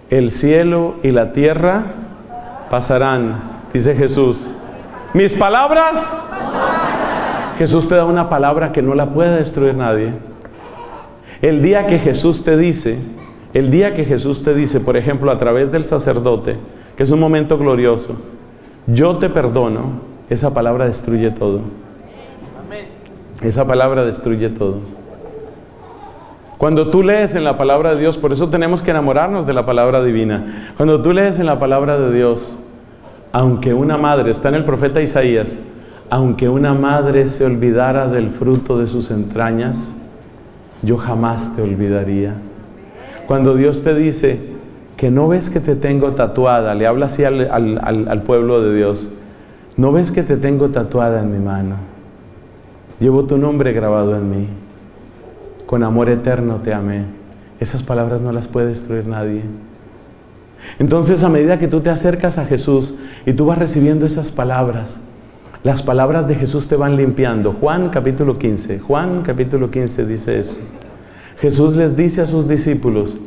El cielo y la tierra pasarán, dice Jesús. Mis palabras, Jesús te da una palabra que no la puede destruir nadie. El día que Jesús te dice, por ejemplo, a través del sacerdote, que es un momento glorioso, yo te perdono, esa palabra destruye todo. Esa palabra destruye todo. Cuando tú lees en la palabra de Dios, por eso tenemos que enamorarnos de la palabra divina. Cuando tú lees en la palabra de Dios, aunque una madre, está en el profeta Isaías, aunque una madre se olvidara del fruto de sus entrañas, yo jamás te olvidaría. Cuando Dios te dice, que no ves que te tengo tatuada, le habla así al pueblo de Dios, no ves que te tengo tatuada en mi mano, llevo tu nombre grabado en mí, con amor eterno te amé. Esas palabras no las puede destruir nadie. Entonces, a medida que tú te acercas a Jesús y tú vas recibiendo esas palabras, las palabras de Jesús te van limpiando. Juan capítulo 15 dice eso. Jesús les dice a sus discípulos,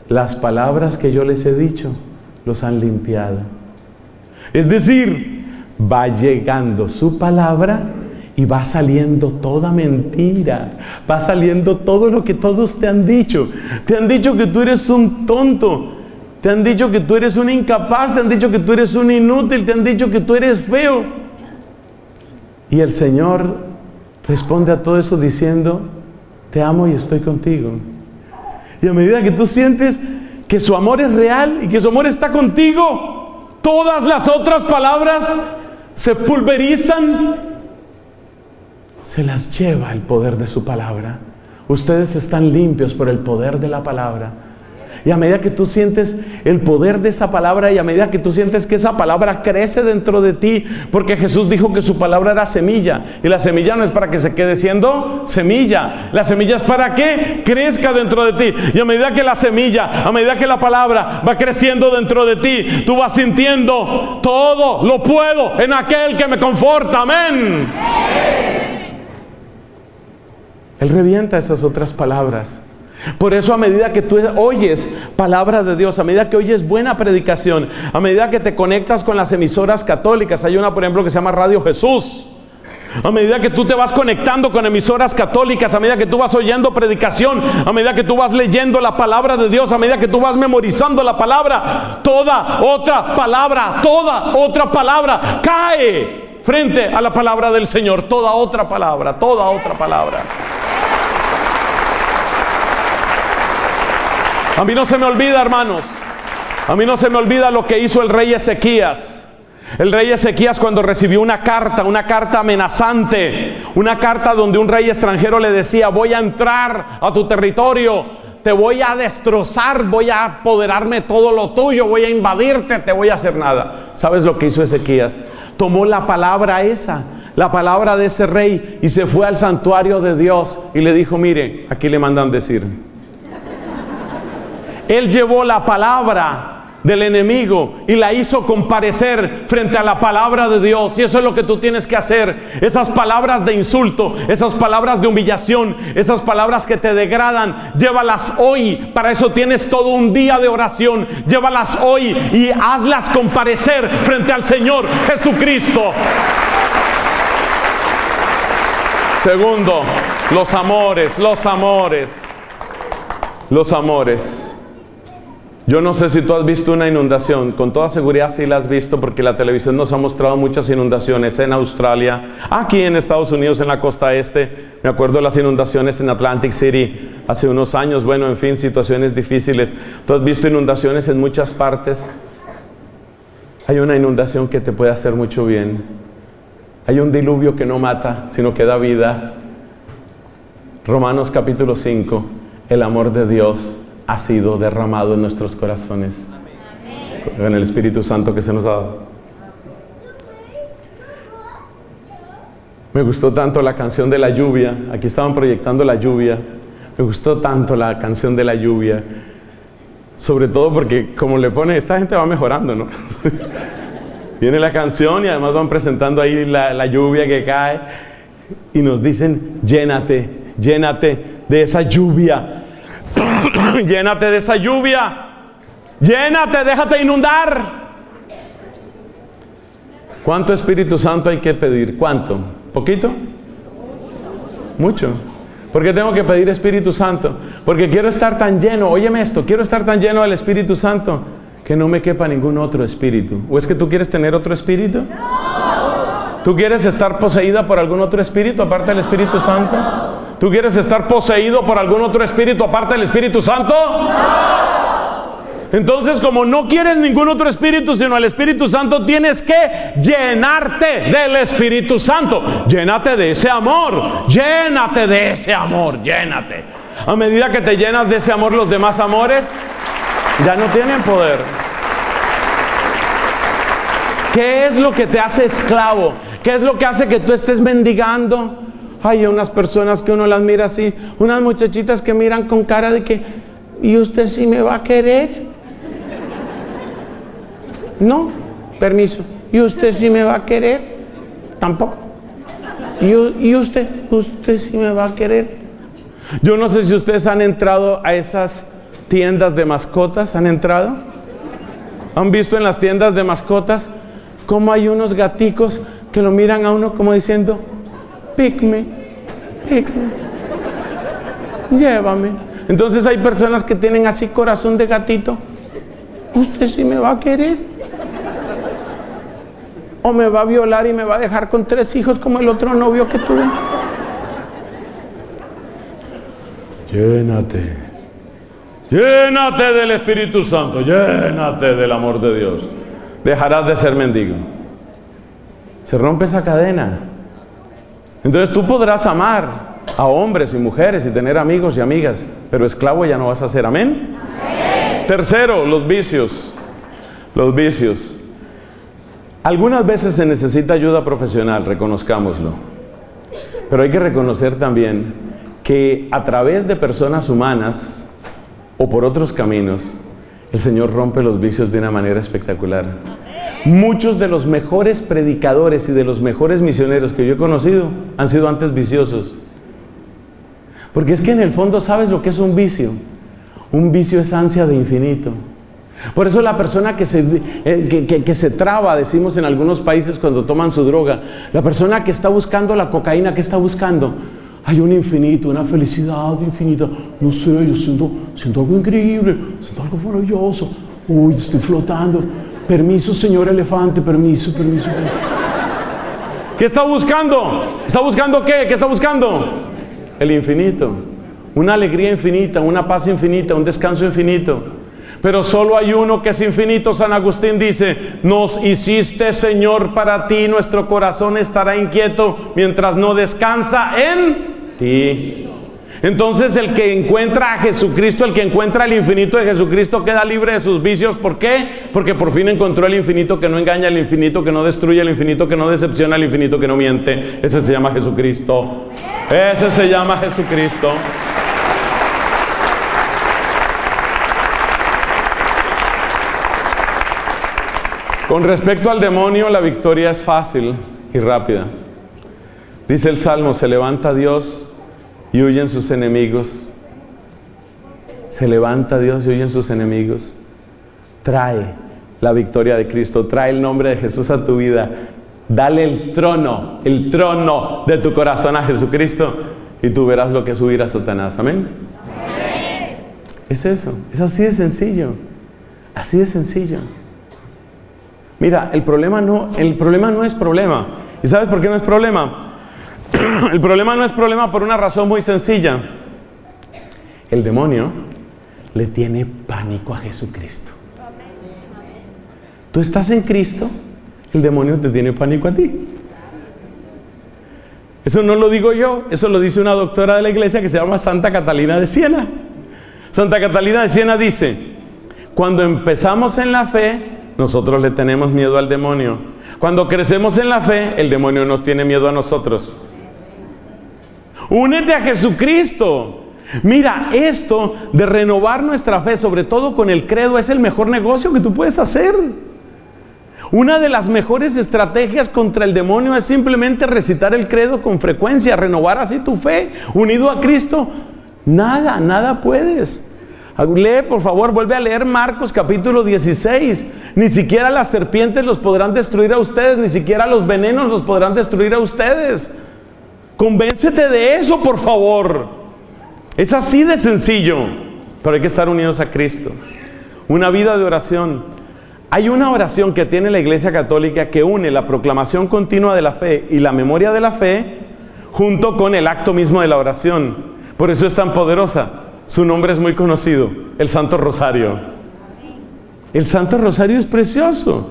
las palabras que yo les he dicho, los han limpiado. Es decir, va llegando su palabra y va saliendo toda mentira, va saliendo todo lo que todos te han dicho. Te han dicho que tú eres un tonto, te han dicho que tú eres un incapaz, te han dicho que tú eres un inútil, te han dicho que tú eres feo. Y el Señor responde a todo eso diciendo, te amo y estoy contigo. Y a medida que tú sientes que su amor es real y que su amor está contigo, todas las otras palabras se pulverizan, se las lleva el poder de su palabra. Ustedes están limpios por el poder de la palabra. Y a medida que tú sientes el poder de esa palabra y a medida que tú sientes que esa palabra crece dentro de ti, porque Jesús dijo que su palabra era semilla, y la semilla no es para que se quede siendo semilla, la semilla es para que crezca dentro de ti. Y a medida que la semilla, a medida que la palabra va creciendo dentro de ti, tú vas sintiendo, todo lo puedo en aquel que me conforta. Amén. Él revienta esas otras palabras. Por eso, a medida que tú oyes palabra de Dios, a medida que oyes buena predicación, a medida que te conectas con las emisoras católicas, hay una por ejemplo que se llama Radio Jesús, a medida que tú te vas conectando con emisoras católicas, a medida que tú vas oyendo predicación, a medida que tú vas leyendo la palabra de Dios, a medida que tú vas memorizando la palabra, toda otra palabra cae frente a la palabra del Señor. Toda otra palabra. A mí no se me olvida, hermanos, a mí no se me olvida lo que hizo el rey Ezequías. El rey Ezequías, cuando recibió una carta amenazante, una carta donde un rey extranjero le decía, voy a entrar a tu territorio, te voy a destrozar, voy a apoderarme todo lo tuyo, voy a invadirte, te voy a hacer nada. ¿Sabes lo que hizo Ezequías? Tomó la palabra esa, la palabra de ese rey, y se fue al santuario de Dios y le dijo, mire, aquí le mandan decir. Él llevó la palabra del enemigo y la hizo comparecer frente a la palabra de Dios. Y eso es lo que tú tienes que hacer. Esas palabras de insulto, esas palabras de humillación, esas palabras que te degradan, llévalas hoy. Para eso tienes todo un día de oración. Llévalas hoy y hazlas comparecer frente al Señor Jesucristo. Segundo, los amores. Yo no sé si tú has visto una inundación. Con toda seguridad sí la has visto, porque la televisión nos ha mostrado muchas inundaciones en Australia, aquí en Estados Unidos, en la costa este. Me acuerdo de las inundaciones en Atlantic City hace unos años. Bueno, en fin, situaciones difíciles. Tú has visto inundaciones en muchas partes. Hay una inundación que te puede hacer mucho bien. Hay un diluvio que no mata, sino que da vida. Romanos capítulo 5. El amor de Dios ha sido derramado en nuestros corazones. Amén. En el Espíritu Santo que se nos ha dado. Me gustó tanto la canción de la lluvia. Aquí estaban proyectando la lluvia. Me gustó tanto la canción de la lluvia. Sobre todo porque, como le pone, esta gente va mejorando, ¿no? Viene la canción y además van presentando ahí la lluvia que cae. Y nos dicen, llénate de esa lluvia. Llénate de esa lluvia. Llénate, déjate inundar. ¿Cuánto Espíritu Santo hay que pedir? ¿Cuánto? ¿Poquito? Mucho. ¿Por qué tengo que pedir Espíritu Santo? Porque quiero estar tan lleno, óyeme esto, quiero estar tan lleno del Espíritu Santo que no me quepa ningún otro espíritu. ¿O es que tú quieres tener otro espíritu? ¿Tú quieres estar poseída por algún otro espíritu aparte del Espíritu Santo? ¿Tú quieres estar poseído por algún otro espíritu aparte del Espíritu Santo? Entonces, como no quieres ningún otro espíritu sino el Espíritu Santo, tienes que llenarte del Espíritu Santo. Llénate de ese amor. Llénate de ese amor. Llénate. A medida que te llenas de ese amor, los demás amores Ya no tienen poder. ¿Qué es lo que te hace esclavo? ¿Qué es lo que hace que tú estés mendigando? Hay unas personas que uno las mira así, unas muchachitas que miran con cara de que, ¿y usted sí me va a querer? No, permiso. ¿Y usted sí me va a querer? Tampoco. ¿Y usted sí me va a querer? Yo no sé si ustedes han entrado a esas tiendas de mascotas. ¿Han entrado? ¿Han visto en las tiendas de mascotas cómo hay unos gaticos que lo miran a uno como diciendo, pick me, llévame? Entonces hay personas que tienen así corazón de gatito. ¿Usted sí me va a querer? ¿O me va a violar y me va a dejar con 3 hijos como el otro novio que tuve? Llénate del Espíritu Santo, llénate del amor de Dios. Dejarás de ser mendigo. Se rompe esa cadena. Entonces tú podrás amar a hombres y mujeres y tener amigos y amigas, pero esclavo ya no vas a ser. ¿Amén? Amén. Tercero, los vicios. Los vicios. Algunas veces se necesita ayuda profesional, reconozcámoslo. Pero hay que reconocer también que a través de personas humanas o por otros caminos, el Señor rompe los vicios de una manera espectacular. Muchos de los mejores predicadores y de los mejores misioneros que yo he conocido han sido antes viciosos. Porque es que en el fondo, ¿sabes lo que es un vicio? Un vicio es ansia de infinito. Por eso la persona que se traba, decimos en algunos países cuando toman su droga, la persona que está buscando la cocaína, ¿qué está buscando? Hay un infinito, una felicidad infinita. No sé, yo siento algo increíble, siento algo maravilloso. Uy, estoy flotando. Permiso, señor elefante, permiso. ¿Qué está buscando? ¿Está buscando qué? ¿Qué está buscando? El infinito. Una alegría infinita, una paz infinita, un descanso infinito. Pero solo hay uno que es infinito. San Agustín dice, nos hiciste, Señor, para ti, nuestro corazón estará inquieto mientras no descansa en ti. Entonces el que encuentra a Jesucristo, el que encuentra el infinito de Jesucristo, queda libre de sus vicios. ¿Por qué? Porque por fin encontró el infinito que no engaña, el infinito que no destruye, el infinito que no decepciona, el infinito que no miente. Ese se llama Jesucristo. Ese se llama Jesucristo. Con respecto al demonio, la victoria es fácil y rápida. Dice el Salmo, se levanta Dios y huyen sus enemigos. Se levanta Dios y huyen sus enemigos. Trae la victoria de Cristo, trae el nombre de Jesús a tu vida. Dale el trono de tu corazón a Jesucristo y tú verás lo que es huir a Satanás. ¿Amén? Amén. Es eso, es así de sencillo. Así de sencillo. Mira, el problema no es problema. ¿Y sabes por qué no es problema? El problema no es problema por una razón muy sencilla. El demonio le tiene pánico a Jesucristo. Tú estás en Cristo, el demonio te tiene pánico a ti. Eso no lo digo yo, eso lo dice una doctora de la iglesia que se llama Santa Catalina de Siena. Santa Catalina de Siena dice, cuando empezamos en la fe, nosotros le tenemos miedo al demonio. Cuando crecemos en la fe, el demonio nos tiene miedo a nosotros. Únete a Jesucristo. Mira, esto de renovar nuestra fe, sobre todo con el credo, es el mejor negocio que tú puedes hacer. Una de las mejores estrategias contra el demonio es simplemente recitar el credo con frecuencia, renovar así tu fe. Unido a Cristo, nada puedes. Lee, por favor, vuelve a leer Marcos capítulo 16. Ni siquiera las serpientes los podrán destruir a ustedes, ni siquiera los venenos los podrán destruir a ustedes. Convéncete de eso, por favor. Es así de sencillo, pero hay que estar unidos a Cristo. Una vida de oración. Hay una oración que tiene la Iglesia Católica que une la proclamación continua de la fe y la memoria de la fe junto con el acto mismo de la oración. Por eso es tan poderosa. Su nombre es muy conocido, el Santo Rosario. El Santo Rosario es precioso.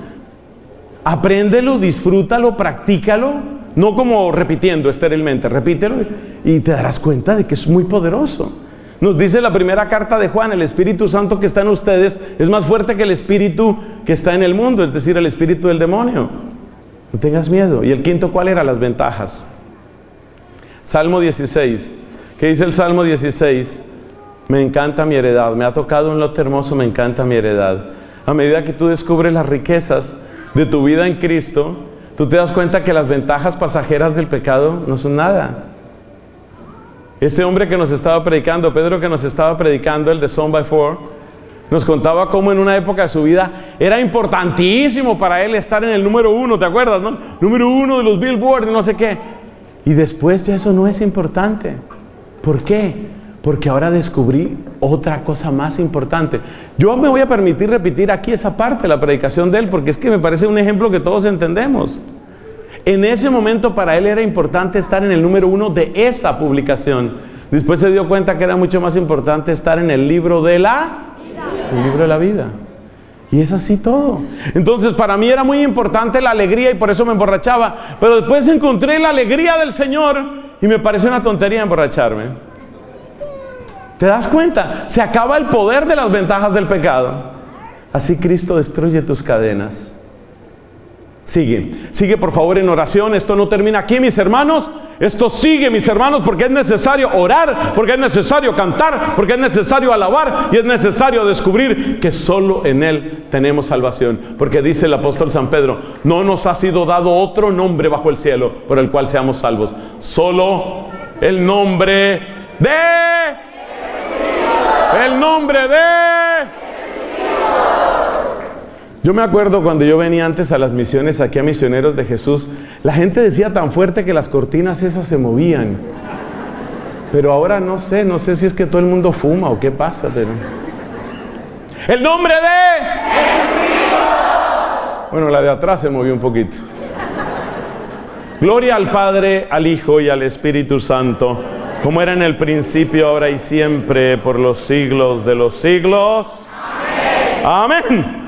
Apréndelo, disfrútalo, practícalo. No como repitiendo esterilmente, repítelo y te darás cuenta de que es muy poderoso. Nos dice la primera carta de Juan, el Espíritu Santo que está en ustedes es más fuerte que el espíritu que está en el mundo, es decir, el espíritu del demonio. No tengas miedo. Y el quinto, ¿cuál era? Las ventajas. Salmo 16. ¿Qué dice el Salmo 16? Me encanta mi heredad, me ha tocado un lote hermoso, me encanta mi heredad. A medida que tú descubres las riquezas de tu vida en Cristo, tú te das cuenta que las ventajas pasajeras del pecado no son nada. Este hombre que nos estaba predicando, Pedro, que nos estaba predicando, el de Son by Four, nos contaba cómo en una época de su vida era importantísimo para él estar en el número 1, ¿te acuerdas, no? Número 1 de los Billboard y no sé qué. Y después ya eso no es importante. ¿Por qué? Porque ahora descubrí otra cosa más importante. Yo me voy a permitir repetir aquí esa parte de la predicación de él, porque es que me parece un ejemplo que todos entendemos. En ese momento para él era importante estar en el número 1 de esa publicación. Después se dio cuenta que era mucho más importante estar en el libro de la vida. Y es así todo. Entonces para mí era muy importante la alegría y por eso me emborrachaba. Pero después encontré la alegría del Señor y me pareció una tontería emborracharme. ¿Te das cuenta? Se acaba el poder de las ventajas del pecado. Así Cristo destruye tus cadenas. Sigue por favor en oración. Esto no termina aquí, mis hermanos. Esto sigue, mis hermanos, porque es necesario orar, porque es necesario cantar, porque es necesario alabar y es necesario descubrir que solo en Él tenemos salvación. Porque dice el apóstol San Pedro, no nos ha sido dado otro nombre bajo el cielo por el cual seamos salvos. Solo el nombre de... Yo me acuerdo cuando yo venía antes a las misiones, aquí a Misioneros de Jesús, la gente decía tan fuerte que las cortinas esas se movían. Pero ahora no sé si es que todo el mundo fuma o qué pasa, pero... ¡El nombre de... Bueno, la de atrás se movió un poquito. Gloria al Padre, al Hijo y al Espíritu Santo, como era en el principio, ahora y siempre, por los siglos de los siglos. Amén. Amén.